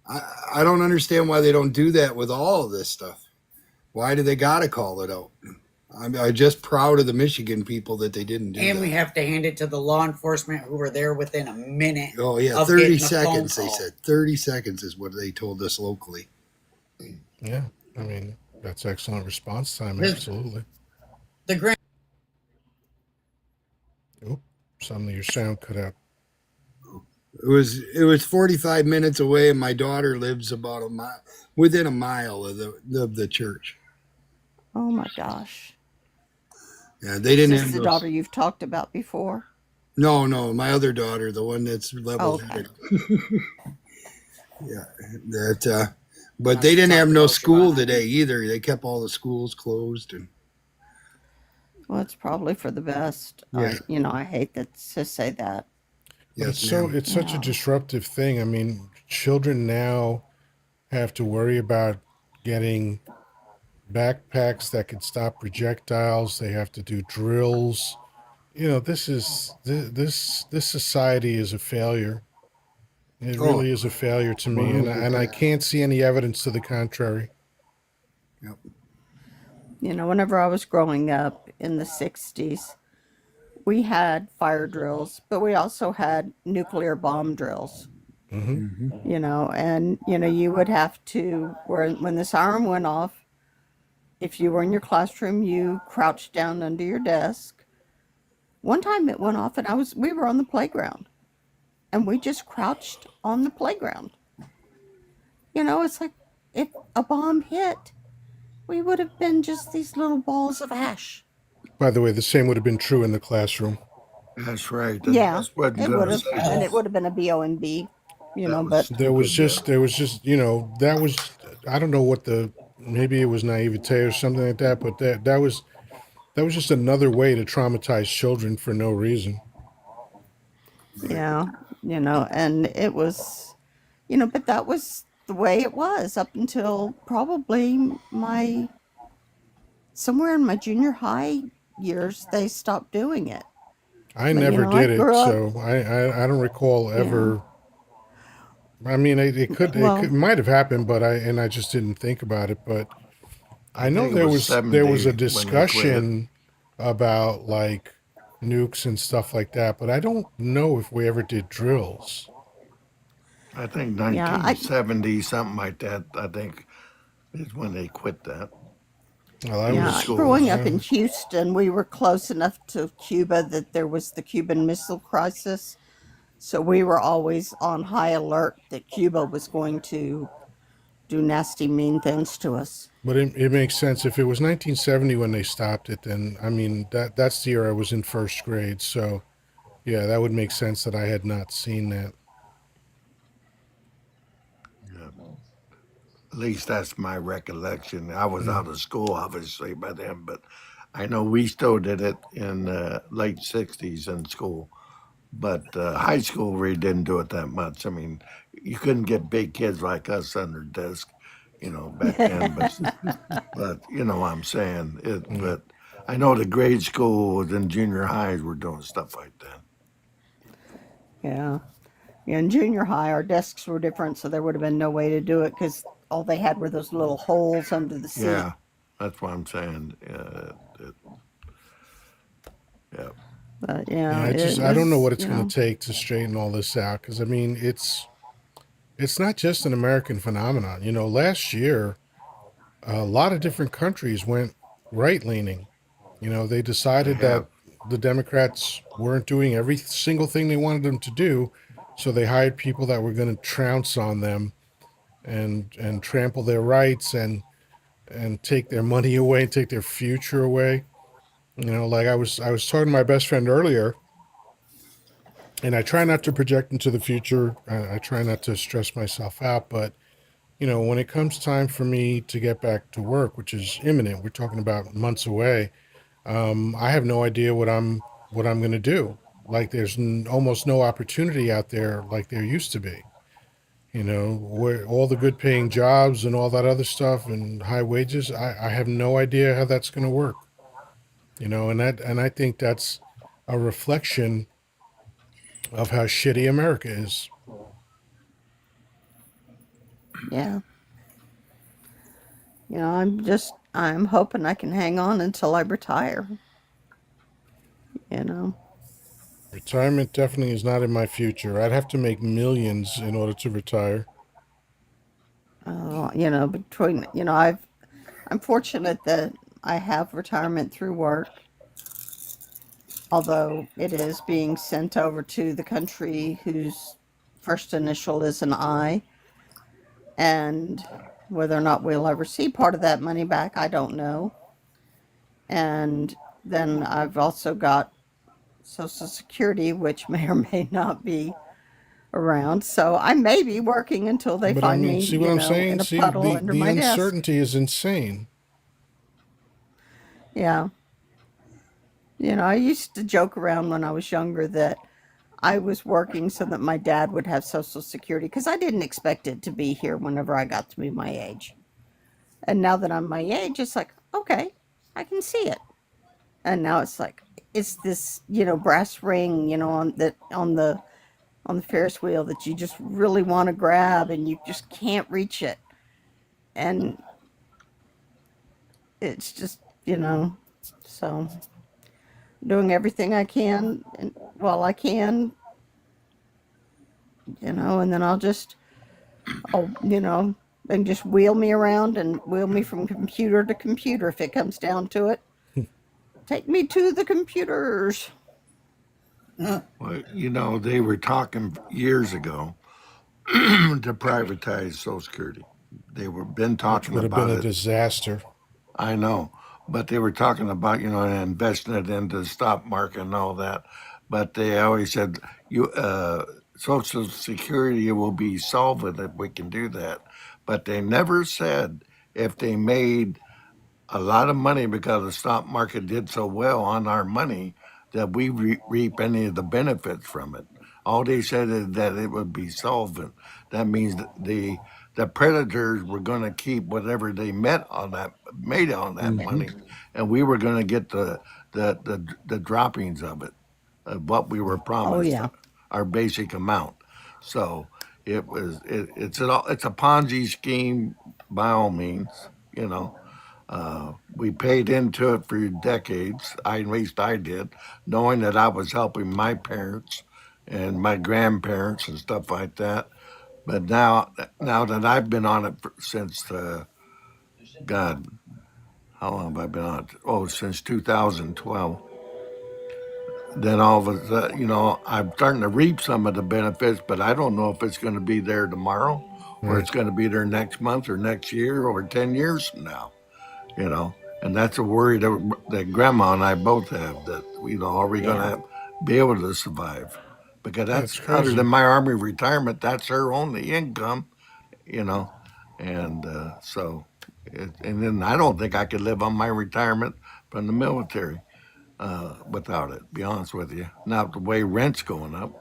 I don't understand why they don't do that with all of this stuff. Why do they got to call it out? I'm just proud of the Michigan people that they didn't do And that. we have to hand it to the law enforcement who were there within a minute. Oh yeah, of 30 getting a phone seconds. They call. said 30 seconds is what they told us locally. Yeah, I mean, that's excellent response time. The- Absolutely. The grand Oop, some of your sound cut out. It was 45 minutes away, and my daughter lives about within a mile of the church. Oh my gosh. Yeah, they Is didn't this have the those. daughter you've talked about before? No, my other daughter, the one that's level-headed. Yeah, that. But they didn't have no school today either. They kept all the schools closed, and Well, it's probably for the best. Yeah. I hate to say that. But yes, it's such a Yeah. disruptive thing. I mean, children now have to worry about getting backpacks that can stop projectiles. They have to do drills. This society is a failure. It Oh, really is a failure to me, and I 100%. can't see any evidence to the contrary. Yep. Whenever I was growing up in the 60s, we had fire drills, but we also had nuclear bomb drills. Mm-hmm. And you would have to, when the siren went off, if you were in your classroom, you crouched down under your desk. One time it went off, and we were on the playground, and we just crouched on the playground. It's like if a bomb hit, we would have been just these little balls of ash. By the way, the same would have been true in the classroom. That's right. Yeah, That's what it would have, does. and it would have been a BOMB. you That know, was but stupid. there was just, that was, I don't know what maybe it was naivete or something like that, but that was just another way to traumatize children for no reason. yeah, and it was, but that was the way it was up until probably my somewhere in my junior high years, they stopped doing it. I But, never I did it, grew up, so I don't recall yeah. ever. I mean, it Well, could might have happened, but I just didn't think about it. But I I know think it was there was a 70 when they quit. discussion about like nukes and stuff like that, but I don't know if we ever did drills. I think yeah, 1970, something like that. I think is when they quit that Well, in the growing schools. up in Houston, we were close enough to Cuba that there was the Cuban Missile Crisis. So we were always on high alert that Cuba was going to do nasty, mean things to us. but it makes sense if it was 1970 when they stopped it. Then I mean that's the year I was in first grade. So yeah, that would make sense that I had not seen that. Yeah. At least that's my recollection. I was Mm. out of school, obviously, by then, but I know we still did it in the late 60s in school. But high school really didn't do it that much. I mean, you couldn't get big kids like us under desk, back then. But you know what I'm saying. Yeah. But I know the grade schools and junior highs were doing stuff like that. Yeah. In junior high, our desks were different, so there would have been no way to do it because all they had were those little holes under the seat. Yeah, that's what I'm saying. Yeah, But Yeah, yeah, it I don't know was, what it's going to take to straighten all this out because I mean it's not just an American phenomenon. Last year a lot of different countries went right leaning. They they decided that have. the Democrats weren't doing every single thing they wanted them to do, so they hired people that were going to trounce on them and trample their rights and take their money away and take their future away. Like I was talking to my best friend earlier, and I try not to project into the future. I try not to stress myself out, but when it comes time for me to get back to work, which is imminent, we're talking about months away. I have no idea what I'm going to do. Like there's almost no opportunity out there like there used to be. Where all the good paying jobs and all that other stuff and high wages, I have no idea how that's going to work. And I think that's a reflection of how shitty America is. yeah. I'm hoping I can hang on until I retire. You know, Retirement definitely is not in my future. I'd have to make millions in order to retire. between I'm fortunate that I have retirement through work, although it is being sent over to the country whose first initial is an I, and whether or not we'll ever see part of that money back, I don't know. And then I've also got Social Security, which may or may not be around. So I may be working until they But I find mean, me, see what I'm saying? in a See, puddle under the my desk. uncertainty is insane. Yeah. I used to joke around when I was younger that I was working so that my dad would have Social Security because I didn't expect it to be here whenever I got to be my age. And now that I'm my age, it's like, okay, I can see it. And now it's like, it's this, brass ring, on the Ferris wheel that you just really want to grab and you just can't reach it. And it's just, so doing everything I can and while I can, and then I'll, and just wheel me around and wheel me from computer to computer if it comes down to it. Take me to the computers. Well, they were talking years ago to privatize Social Security. They were been Which talking would have been about a it. disaster. I know, but they were talking about investing it into the stock market and all that. But they always said you Social Security will be solvent if we can do that. But they never said if they made a lot of money because the stock market did so well on our money that we reap any of the benefits from it. All they said is that it would be solvent. That means that the predators were going to keep whatever they made on that Hmm. money, and we were going to get the droppings of what we were Oh promised, yeah. our basic amount. So it's a Ponzi scheme by all means, you know. We paid into it for decades. At least I did, knowing that I was helping my parents and my grandparents and stuff like that. But now that I've been on it since God, how long have I been on it? Oh, since 2012. Then all of a sudden, I'm starting to reap some of the benefits, but I don't know if it's going to be there tomorrow, or Right. it's going to be there next month, or next year, or 10 years from now. you know, and that's a worry that Grandma and I both have. That are we going Yeah. to be able to survive? Because That's that's other than crazy. my Army retirement, that's her only income. You know, and and then I don't think I could live on my retirement from the military without it. Be honest with you, not the way rent's going up.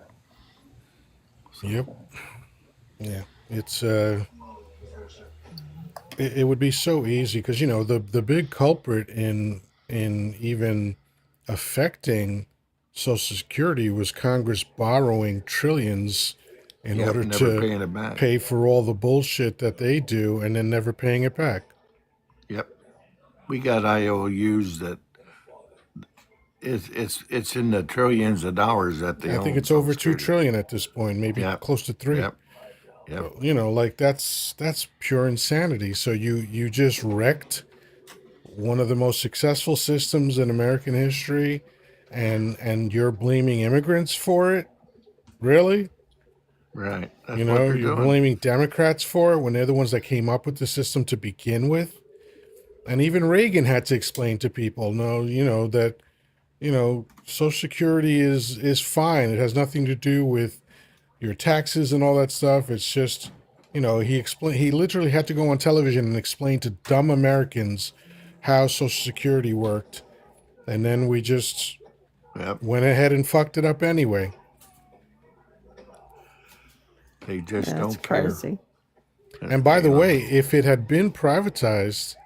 So Yep. Yeah. It would be so easy because the big culprit in even affecting Social Security was Congress borrowing trillions in yep, order never to paying it back. pay for all the bullshit that they do and then never paying it back. Yep, we got IOUs that it's in the trillions of dollars that they I think own it's Social over two Security. trillion at this point, maybe Yep, close to three. yep, yep, So, like that's pure insanity. So you just wrecked one of the most successful systems in American history, and you're blaming immigrants for it? Really? right. That's what they're You're doing. blaming Democrats for it when they're the ones that came up with the system to begin with? And even Reagan had to explain to people, no, that Social Security is fine. It has nothing to do with your taxes and all that stuff. It's just, he literally had to go on television and explain to dumb Americans how Social Security worked, and then we just Yep, went ahead and fucked it up anyway. they just Yeah, it's don't care. crazy. And by You the know. way, if it had been privatized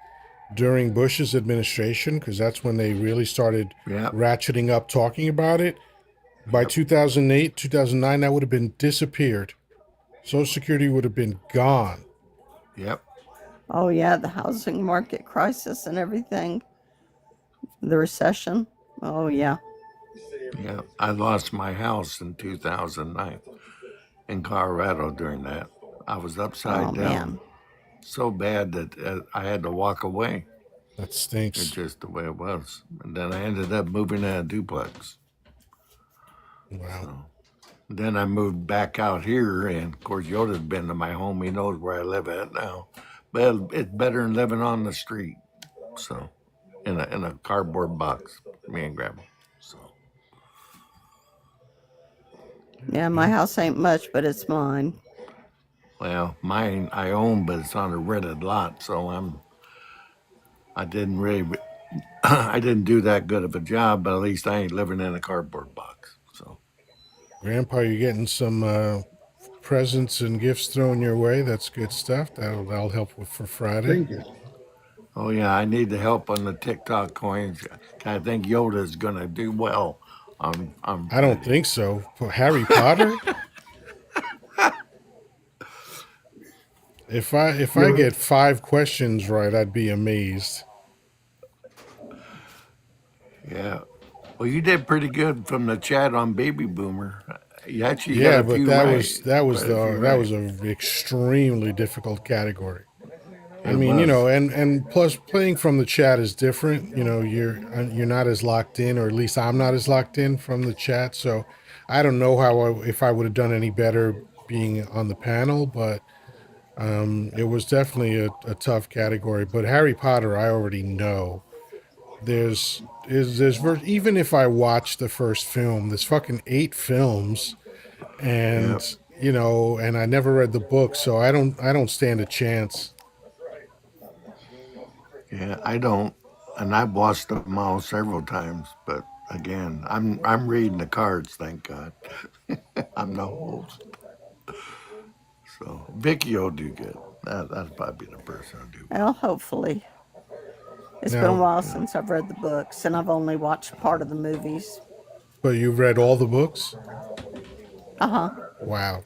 during Bush's administration, because that's when they really started Yep, ratcheting up talking about it, by yep, 2008, 2009, that would have been disappeared. Social Security would have been gone. yep, Oh yeah, the housing market crisis and everything. The recession. Oh yeah. yep. I lost my house in 2009 in Colorado during that. I was Oh upside down man. so bad that I had to walk away. That It's stinks. just the way it was. And then I ended up moving in a duplex. Wow. So then I moved back out here, and of course, Yoda's been to my home. He knows where I live at now. But it's better than living on the street. So in a cardboard box, me and Grandma. So Yeah, my house ain't much, but it's mine. well, mine I own, but it's on a rented lot. So I didn't really I didn't do that good of a job, but at least I ain't living in a cardboard box. So Grandpa, you're getting some presents and gifts thrown your way. That's good stuff. That'll help for Friday. Thank you. oh yeah, I need the help on the TikTok coins. I think Yoda's gonna do well on I don't Friday. think so. For Harry Potter, if I You're, get 5 questions right, I'd be amazed. Yeah. Well, you did pretty good from the chat on Baby Boomer. You actually got Yeah, a but few that right, was that was quite a few the that right. was an extremely difficult category. I It mean, was. and plus playing from the chat is different. You're not as locked in, or at least I'm not as locked in from the chat. So I don't know if I would have done any better being on the panel, but it was definitely a tough category. But Harry Potter, I already know. Even if I watch the first film, there's fucking 8 films, Yeah, and and I never read the book, so I don't stand a chance. yeah, I don't, and I've watched them all several times. But again, I'm reading the cards. Thank God, I'm no host. So Vicky will do good. That'll probably be the person who'll do Well, well. hopefully. It's been a Now, while Yeah, since I've read the books, and I've only watched part of the movies. but you've read all the books? Uh huh. Wow.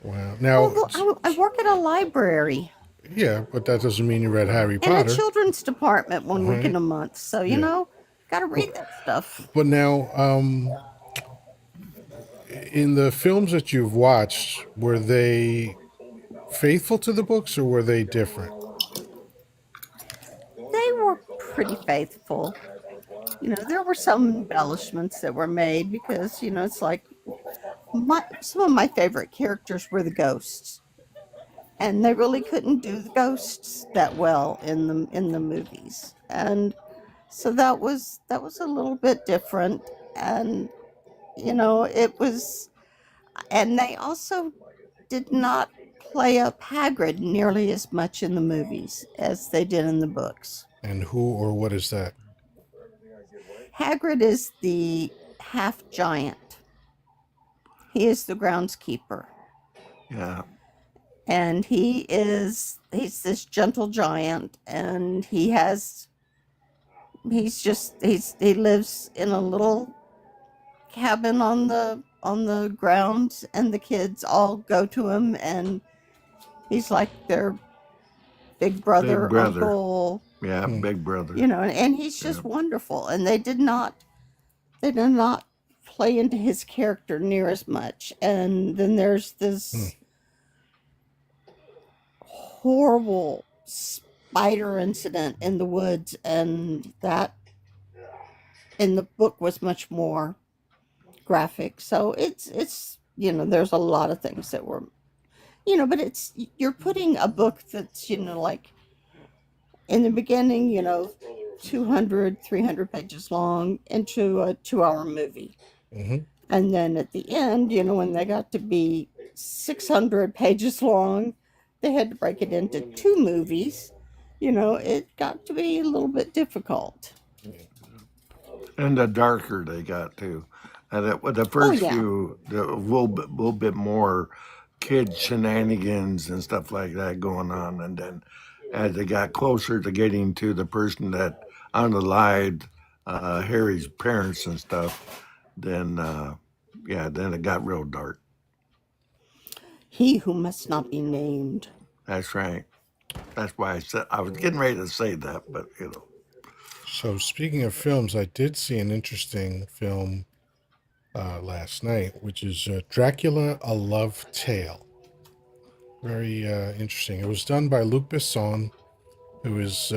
Wow. Now, Well, I work at a library yeah, but that doesn't mean you read Harry in the Potter, children's department one week in right? a month. So, Yeah. got to But read that stuff. but now, in the films that you've watched, were they faithful to the books or were they different? They were pretty faithful. There were some embellishments that were made because, it's like some of my favorite characters were the ghosts. And they really couldn't do the ghosts that well in the movies. And so that was a little bit different. And it was, and they also did not play up Hagrid nearly as much in the movies as they did in the books. And who or what is that? Hagrid is the half giant. He is the groundskeeper. yeah, And he's this gentle giant, and he lives in a little cabin on the grounds, and the kids all go to him, and he's like their big Big brother, Brother. uncle, Yeah, Hmm. Big Brother. and he's Yeah, just wonderful. And they did not play into his character near as much. And then there's Hmm. this horrible spider incident in the woods, and that in the book was much more graphic. So it's there's a lot of things that were, but you're putting a book that's, like in the beginning, 200, 300 pages long into a 2-hour movie. Hmm. And then at the end, when they got to be 600 pages long, they had to break it into two movies. It got to be a little bit difficult. and the darker they got too. And with the Oh, first yeah. few, the little bit more kid shenanigans and stuff like that going on, and then as they got closer to getting to the person that unalived Harry's parents and stuff, then yeah, then it got real dark. He who must not be named. That's right. That's why I said I was getting ready to say that, but So, speaking of films, I did see an interesting film last night, which is Dracula: A Love Tale. Very interesting. It was done by Luc Besson, who is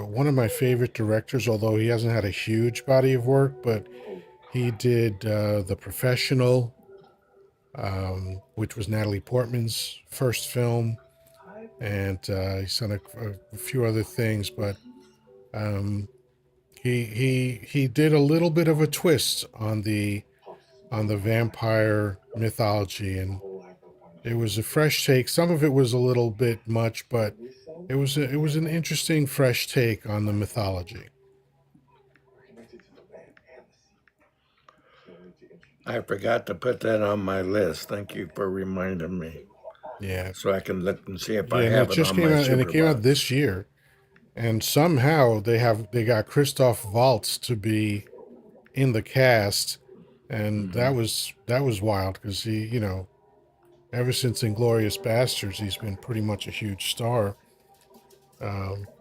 one of my favorite directors, although he hasn't had a huge body of work, but he did The Professional, which was Natalie Portman's first film, and he's done a few other things, but um, he did a little bit of a twist on the vampire mythology, and it was a fresh take. Some of it was a little bit much, but it was an interesting fresh take on the mythology. I forgot to put that on my list. Thank you for reminding me, Yeah, so I can look and see if I yeah, and it have it just on came my out, and it super came out box. this year, and somehow they got Christoph Waltz to be in the cast, and Hmm. that was wild because he, ever since Inglorious Bastards, he's been pretty much a huge star.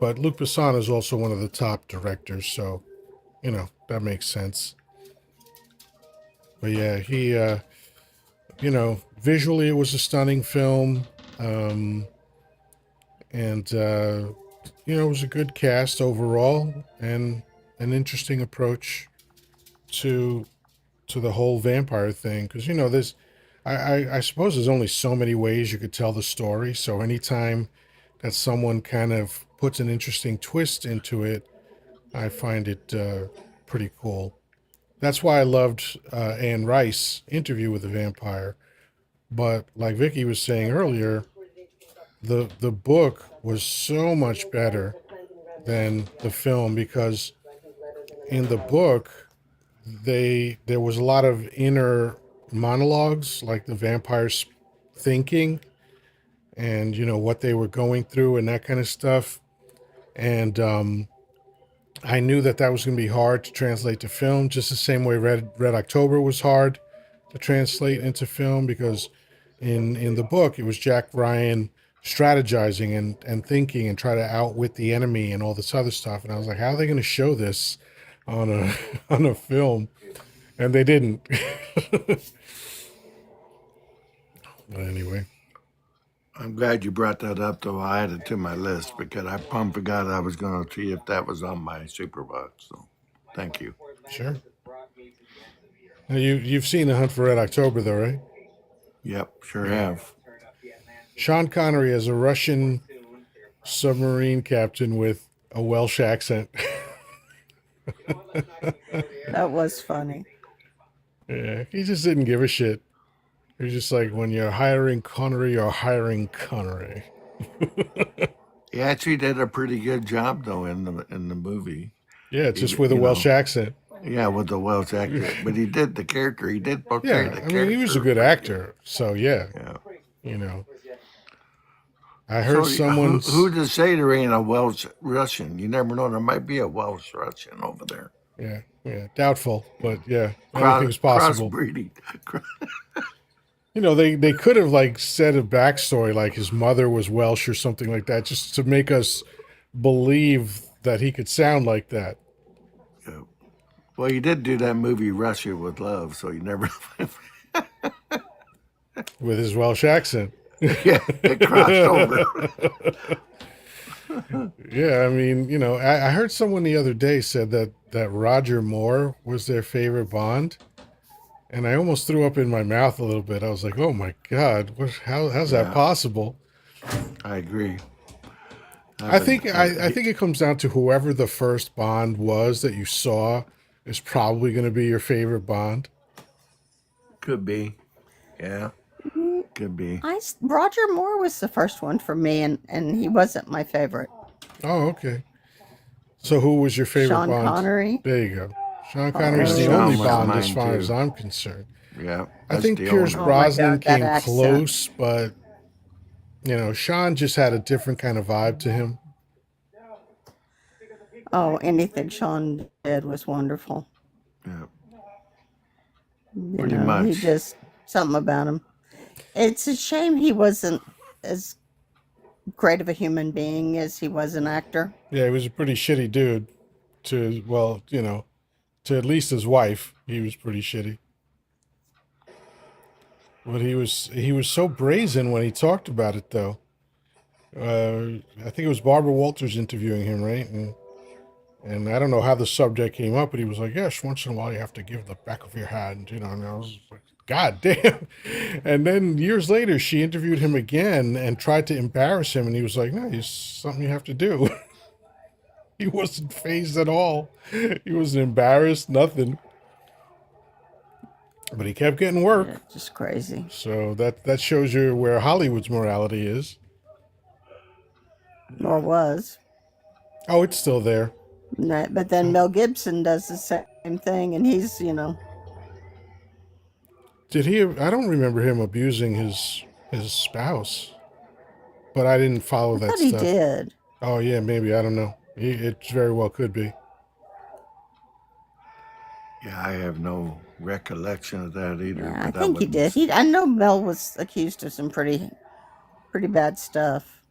But Luc Besson is also one of the top directors, so that makes sense. But yeah, he, visually it was a stunning film, and it was a good cast overall, and an interesting approach to the whole vampire thing. Because there's, I suppose there's only so many ways you could tell the story. So anytime that someone kind of puts an interesting twist into it, I find it pretty cool. That's why I loved Anne Rice interview with the vampire. But like Vicky was saying earlier, the book was so much better than the film because in the book there was a lot of inner monologues, like the vampires thinking and what they were going through and that kind of stuff. And I knew that was going to be hard to translate to film, just the same way Red October was hard to translate into film because in the book it was Jack Ryan strategizing and thinking and try to outwit the enemy and all this other stuff. And I was like, how are they going to show this on a on a film? And they didn't. But anyway, I'm glad you brought that up, though. I added to my list because I plumb forgot I was going to see if that was on my Superbox. So, thank you. sure. Now you've seen The Hunt for Red October, though, right? Yep, sure have. Sean Connery as a Russian submarine captain with a Welsh accent. That was funny. Yeah, he just didn't give a shit. He was just like, when you're hiring Connery, you're hiring Connery. He actually did a pretty good job, though, in the movie. Yeah, just with a Welsh accent. Yeah, with the Welsh actor, but he did the character. He did portray Yeah, the I character. mean, he was a good actor. So yeah, Yeah. I heard So someone's. who to say there ain't a Welsh Russian? You never know. There might be a Welsh Russian over there. Yeah, doubtful, but yeah, anything's possible. Crossbreeding. They could have like said a backstory, like his mother was Welsh or something like that, just to make us believe that he could sound like that. Yeah. Well, he did do that movie Russia with Love, so you never. With his Welsh accent. Yeah, it crossed over. Yeah, I mean, I heard someone the other day said that Roger Moore was their favorite Bond, and I almost threw up in my mouth a little bit. I was like, "Oh my God, how's that possible?" I agree. I think it comes down to whoever the first Bond was that you saw is probably going to be your favorite Bond. Could be. Yeah, could be. Roger Moore was the first one for me, and he wasn't my favorite. Oh, okay. So who was your favorite Sean Bond? Connery. There you go. Sean Connery's the Sean only was Bond mine as far too. as I'm concerned. Yeah, I think the Pierce only- Brosnan God, that came accent. close, but Sean just had a different kind of vibe to him. Oh, anything Sean did was wonderful. Yeah. You Pretty know, much. He just something about him. It's a shame he wasn't as great of a human being as he was an actor. Yeah, he was a pretty shitty dude. To at least his wife, he was pretty shitty. But he was so brazen when he talked about it, though. I think it was Barbara Walters interviewing him, right? And I don't know how the subject came up, but he was like, "Yes, once in a while you have to give the back of your hand," And I was like, "God damn!" And then years later, she interviewed him again and tried to embarrass him, and he was like, "No, it's something you have to do." He wasn't phased at all. He wasn't embarrassed, nothing. But he kept getting work. Yeah, just crazy. So that shows you where Hollywood's morality is. Or was. Oh, it's still there. But then Mel Gibson does the same thing, and he's, Did he? I don't remember him abusing his spouse, but I didn't follow I that thought he stuff. did. Oh yeah, maybe, I don't know. It very well could be. Yeah, I have no recollection of that either. Yeah, I but that think he wouldn't- did. I know Mel was accused of some pretty bad stuff.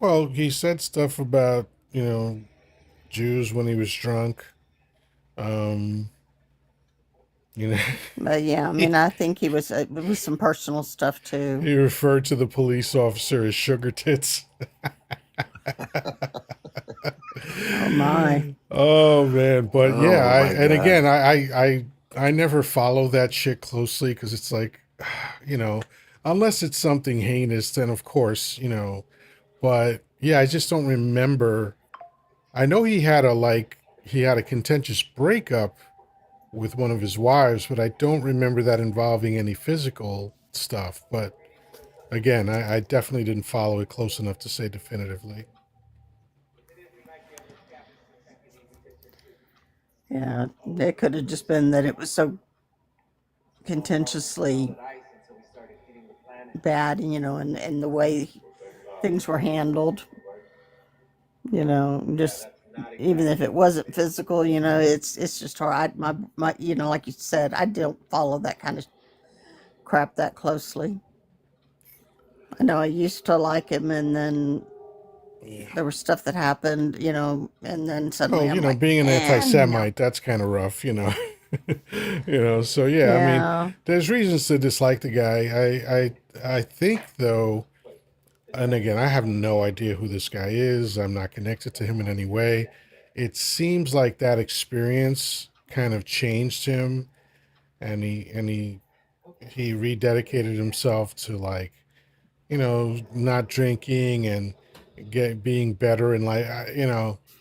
Well, he said stuff about Jews when he was drunk. You know, But yeah, I mean, I think it was some personal stuff too. he referred to the police officer as sugar tits. Oh my! Oh man, but Oh, yeah, my and God. again, I never follow that shit closely because it's like, unless it's something heinous, then of course, But yeah, I just don't remember. I know he had a contentious breakup with one of his wives, but I don't remember that involving any physical stuff. But again, I definitely didn't follow it close enough to say definitively. Yeah, it could have just been that it was so contentiously bad, and the way things were handled, just even if it wasn't physical, it's just hard. My, like you said, I don't follow that kind of crap that closely. I know I used to like him, and then there was stuff that happened, and then suddenly Well, I'm like, being an no. anti-Semite, that's kind of rough, So yeah, I mean, Yeah. there's reasons to dislike the guy. I think though, and again, I have no idea who this guy is. I'm not connected to him in any way. It seems like that experience kind of changed him, and he rededicated himself to, like, not drinking and being better in life.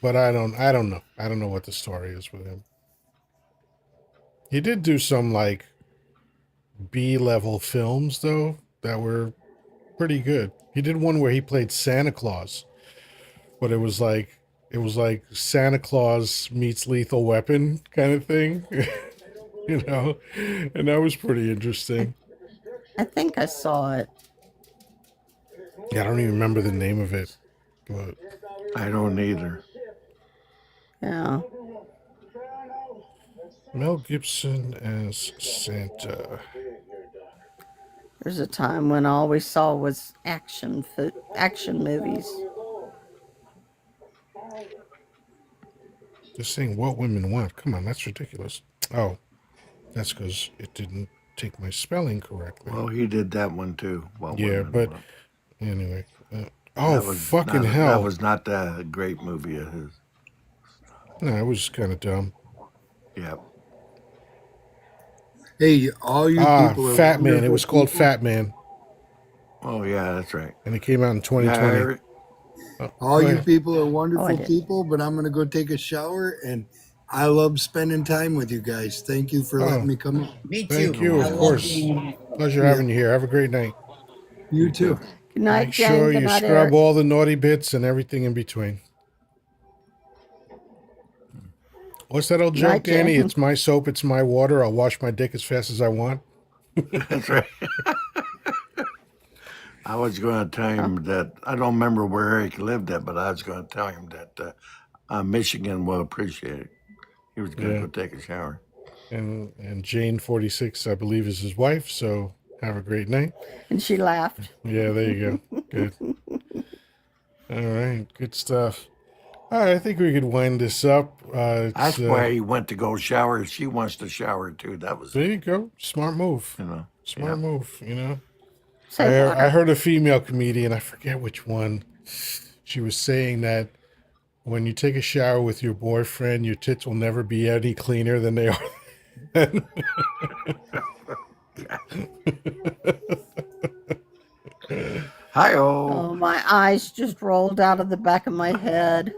But I don't know what the story is with him. He did do some like B-level films though that were pretty good. He did one where he played Santa Claus, but it was like Santa Claus meets Lethal Weapon kind of thing, and that was pretty I, interesting. I think I saw it. Yeah, I don't even remember the name of it, but I don't either. Yeah. Mel Gibson as Santa. There's a time when all we saw was action movies. Just saying what women want. Come on, that's ridiculous. Oh, that's because it didn't take my spelling correctly. Well, he did that one too. What Yeah, women but want. anyway. Oh, fucking That hell. was not a great movie of his. No, it was kind of dumb. Yep. Hey, all you Ah, people are Fat Man. It wonderful was called people. Fat Man, Oh yeah, that's right. and it came out in Yeah, 2020. Oh, All go you ahead. people are Oh, I wonderful didn't. people, but I'm going to go take a shower, and I love spending time with you guys. Thank you for letting Oh, me come up. Me thank too. you, I of love course. being. Pleasure Yeah, having you here. Have a great night. you you too. too. Good night, Make Jane. sure Good you night, scrub Eric. all the naughty bits and everything in between. What's that old Good joke, night, Danny? Jane. It's my soap, it's my water. I'll wash my dick as fast as I want. That's right. I was going to tell Oh, him that I don't remember where Eric lived at, but I was going to tell him that Michigan will appreciate it. He was going to Yeah. go take a shower. And Jane 46, I believe, is his wife. So have a great night. and she laughed. Yeah, there you go. Good. All right, good stuff. All right, I think we could wind this up. That's why he went to go shower. She wants to shower too. That was, There you go. Smart move. yeah. Smart move. Save I water. heard a female comedian. I forget which one. She was saying that when you take a shower with your boyfriend, your tits will never be any cleaner than they are. Hi-oh. Oh, my eyes just rolled out of the back of my head.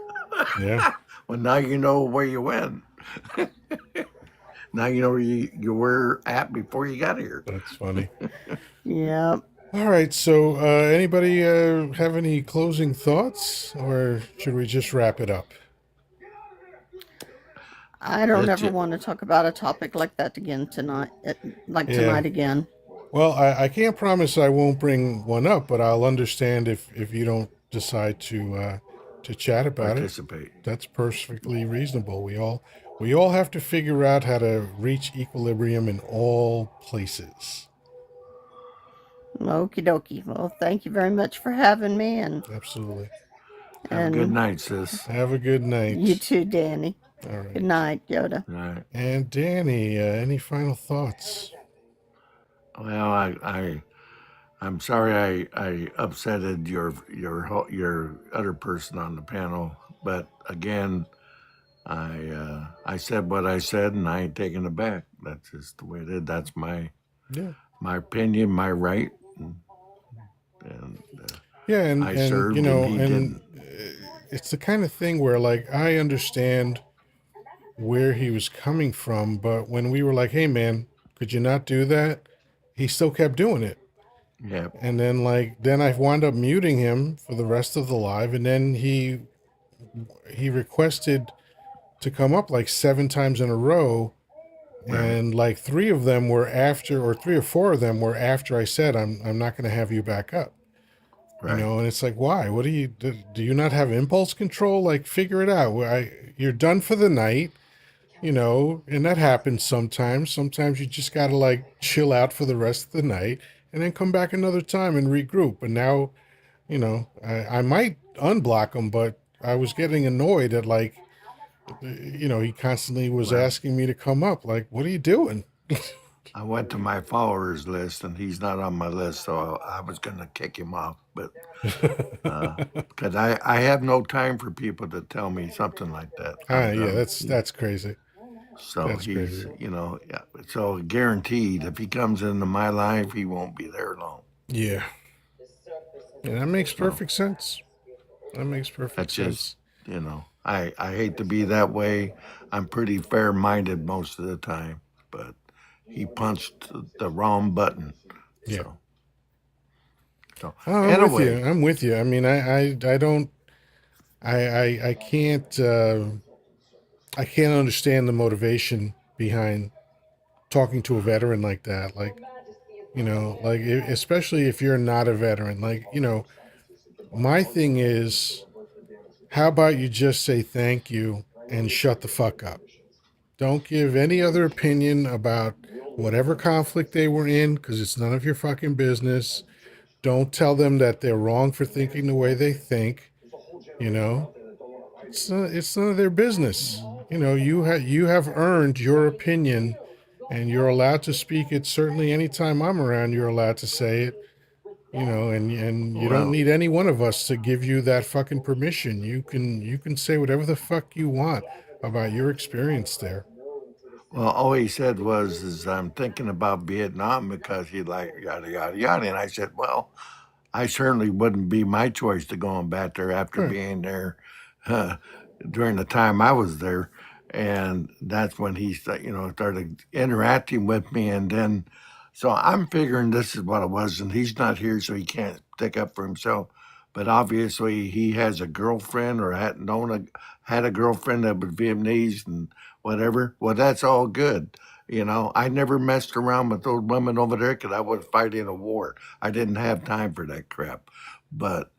Yeah, Well, now you know where you went. Now you know where you were at before you got here. that's funny. Yep. All right, so anybody have any closing thoughts, or should we just wrap it up? I don't That's ever it. want to talk about a topic like that again tonight. Like Yeah. tonight again. Well, I can't promise I won't bring one up, but I'll understand if you don't decide to chat about it. Participate. That's perfectly reasonable. We all have to figure out how to reach equilibrium in all places. Okie dokie. Well, thank you very much for having me, and Absolutely. Have a good and night, sis. Have a good night. you too, Danny. All right. Good night, Yoddah. All right. And Danny, any final thoughts? Well, I'm sorry I upsetted your other person on the panel, but again, I said what I said, and I ain't taking it back. That's just the way it is. That's my Yeah. opinion, my right, and Yeah, and I and served, you know, and he and didn't. it's the kind of thing where, like, I understand where he was coming from, but when we were like, "Hey, man, could you not do that?" He still kept doing it. Yeah. And then then I wound up muting him for the rest of the live, and then he requested to come up like 7 times in a row, Right. and like three of them were after, or 3 or 4 of them were after I said I'm not going to have you back up. Right. And it's like, why? What do you not have impulse control? Like, figure it out. You're done for the night, and that happens sometimes. Sometimes you just got to like chill out for the rest of the night and then come back another time and regroup. And now, I might unblock him, but I was getting annoyed at like, he constantly was Well, asking me to come up. Like, what are you doing? I went to my followers list and he's not on my list, so I was going to kick him off. But because I have no time for people to tell me something like that. Ah, I'm yeah, done. that's crazy. So That's he's, crazy. yeah. So guaranteed, if he comes into my life, he won't be there long. Yeah, and that makes So perfect sense. That makes that's perfect just, sense. I hate to be that way. I'm pretty fair minded most of the time, but he punched the wrong button. Yeah. So, so Oh, I'm with you. anyway, I'm with you. I mean, I don't, I I can't understand the motivation behind talking to a veteran like that. Like, especially if you're not a veteran. Like, my thing is, how about you just say thank you and shut the fuck up? Don't give any other opinion about whatever conflict they were in, because it's none of your fucking business. Don't tell them that they're wrong for thinking the way they think. You know, it's none of their business. You have earned your opinion, and you're allowed to speak it. Certainly, anytime I'm around, you're allowed to say it. And you don't well, need any one of us to give you that fucking permission. You can say whatever the fuck you want about your experience there. all he said was, "Is I'm thinking about Vietnam because he like yada yada yada," and I said, "Well, I certainly wouldn't be my choice to going back there after Right. being there uh, during the time I was there." And that's when he started interacting with me. And then, so I'm figuring this is what it was. And he's not here, so he can't stick up for himself. But obviously, he has a girlfriend or had a girlfriend that was Vietnamese and whatever. Well, that's all good. I never messed around with those women over there because I was fighting a war. I didn't have time for that crap. But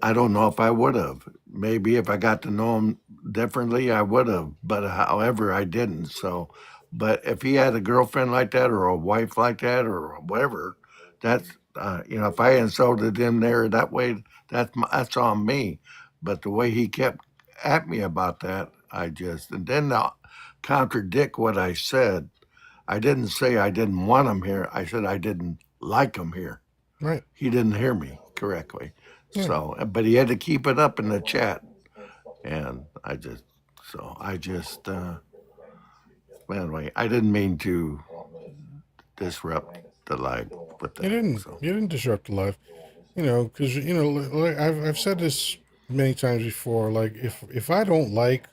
I don't know if I would have. Maybe if I got to know him differently, I would have. But however, I didn't. So, but if he had a girlfriend like that or a wife like that or whatever, that's if I insulted him there that way, that's on me. But the way he kept at me about that, and then to contradict what I said. I didn't say I didn't want him here. I said I didn't like him here. Right. He didn't hear me correctly. Yeah. So, but he had to keep it up in the chat. And I just, anyway, I didn't mean to disrupt the live with You that. didn't. So, You didn't disrupt the life. Because like I've said this many times before. Like, if I don't like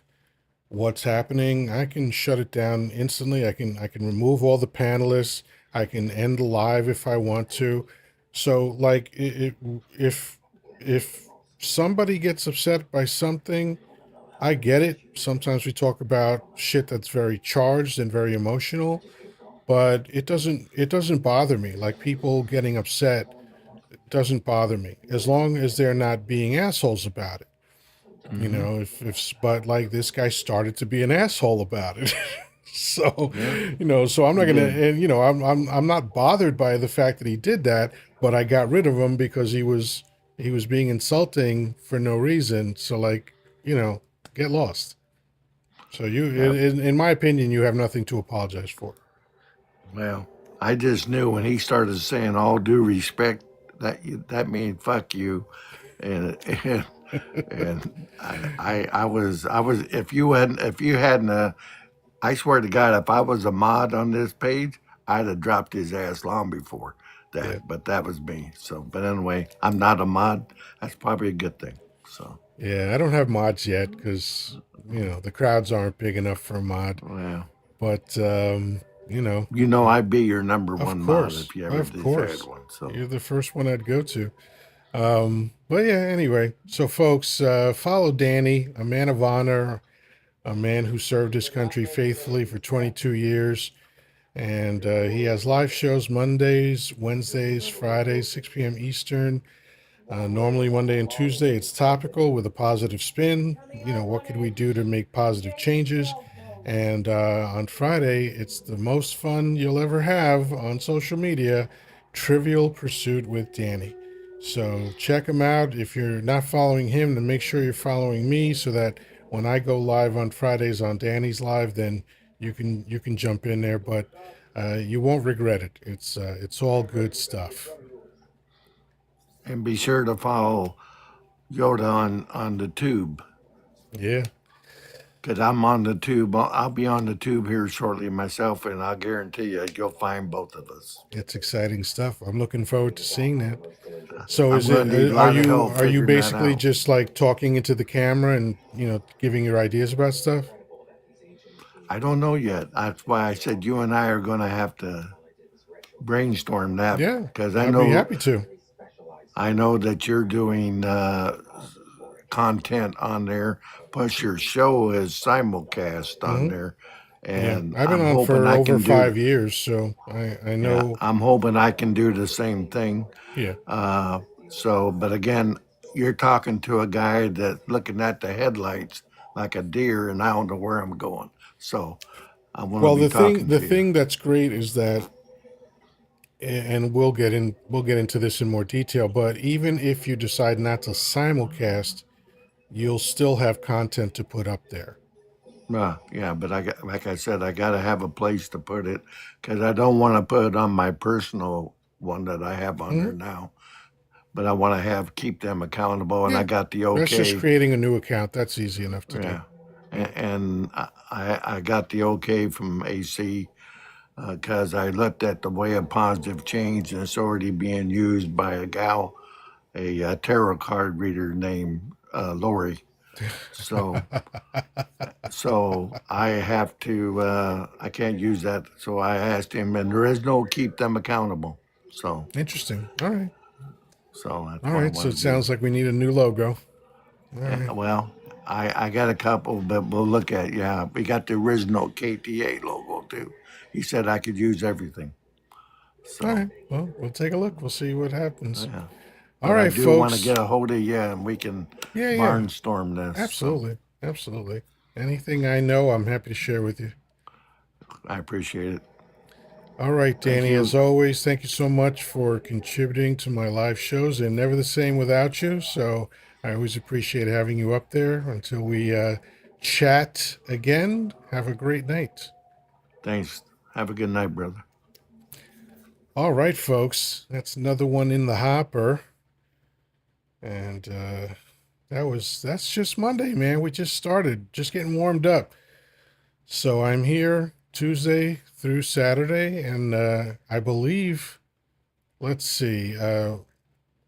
what's happening, I can shut it down instantly. I can remove all the panelists. I can end the live if I want to. So like, if somebody gets upset by something, I get it. Sometimes we talk about shit that's very charged and very emotional, but it doesn't bother me. Like, people getting upset doesn't bother me as long as they're not being assholes about it. hmm If but like, this guy started to be an asshole about it. So, yeah, so I'm not he gonna, did. and I'm not bothered by the fact that he did that, but I got rid of him because he was being insulting for no reason. So, like, get lost. So, Yeah. in my opinion, you have nothing to apologize for. Well, I just knew when he started saying all due respect that mean fuck you, and and I was if you hadn't I swear to God, if I was a mod on this page, I'd have dropped his ass long before Yeah. that. But that was me. So, but anyway, I'm not a mod. That's probably a good thing. So, Yeah, I don't have mods yet because the crowds aren't big enough for a mod. Well, But I'd be your number of one mod course, if you ever of desired course, one. So you're the first one I'd go to. But yeah, anyway, so folks, follow Danny, a man of honor, a man who served his country faithfully for 22 years. And he has live shows Mondays, Wednesdays, Fridays, 6 p.m. Eastern. Normally Monday and Tuesday, it's topical with a positive spin. What could we do to make positive changes? And on Friday, it's the most fun you'll ever have on social media, Trivial Pursuit with Danny. So check him out. If you're not following him, then make sure you're following me so that when I go live on Fridays on Danny's Live, then you can jump in there. But you won't regret it. It's all good stuff. and be sure to follow Yoda on the tube. Yeah. Because I'm on the tube. I'll be on the tube here shortly myself, and I'll guarantee you'll find both of us. It's exciting stuff. I'm looking forward to seeing that. So I'm is going it to need a are lot of you help are you figuring that basically out. just like talking into the camera and giving your ideas about stuff? I don't know yet. That's why I said you and I are going to have to brainstorm that Yeah, because I'd be happy to. I know that you're doing content on there. Plus, your show is simulcast on Hmm. there, Yeah, and I've been I'm on hoping for I over can do. 5 years, so I Yeah, know. I'm hoping I can do the same thing. Yeah, But again, you're talking to a guy that's looking at the headlights like a deer, and I don't know where I'm going. So I want to well, be the thing talking the to you. thing that's great is that, and we'll get into this in more detail, but even if you decide not to simulcast, you'll still have content to put up there. Yeah, but like I said, I got to have a place to put it because I don't want to put it on my personal one that I have on Hmm. there now. But I want to keep them accountable, and I Yeah, got the that's just okay. creating a new account. That's easy enough to do. Yeah, Yeah. and I got the okay from AC because I looked at the way of positive change, and it's already being used by a gal, a tarot card reader named Lori. So I have to. I can't use that. So I asked him, and there is no keep them accountable. So Interesting. All right. that's All what I right. So want it to do. sounds like we need a new logo. All right. Well, I got a couple, but we'll look at. Yeah, we got the original KTA logo too. He said I could use everything. All So right. Well, we'll take a look. We'll see what happens. yeah, All but I right, do want to folks. get a hold of you, and we can Yeah, yeah. barnstorm this. So Absolutely. Absolutely. Anything I know, I'm happy to share with you. I appreciate it. All right, Thank Danny, as you. always, thank you so much for contributing to my live shows. They're never the same without you. So I always appreciate having you up there. Until we chat again, have a great night. Thanks. Have a good night, brother. All right, folks. That's another one in the hopper. And that's just Monday, man. We just started, just getting warmed up. So I'm here Tuesday through Saturday, and I believe, let's see,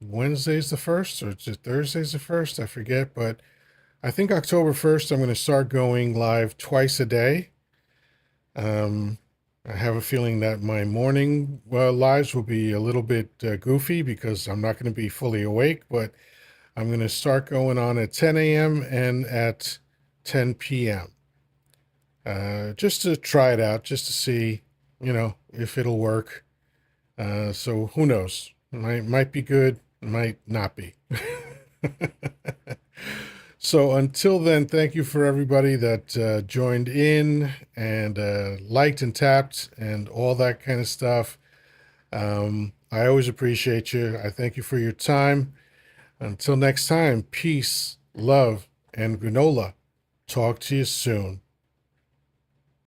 Wednesday's the first, or is it Thursday's the first? I forget, but I think October 1st, I'm going to start going live twice a day. Um, I have a feeling that my morning lives will be a little bit goofy because I'm not going to be fully awake, but I'm going to start going on at 10 a.m. and at 10 p.m. Just to try it out, just to see, if it'll work. So who knows? Might be good, might not be. So until then, thank you for everybody that joined in and liked and tapped and all that kind of stuff. I always appreciate you. I thank you for your time. Until next time, peace, love, and granola. Talk to you soon.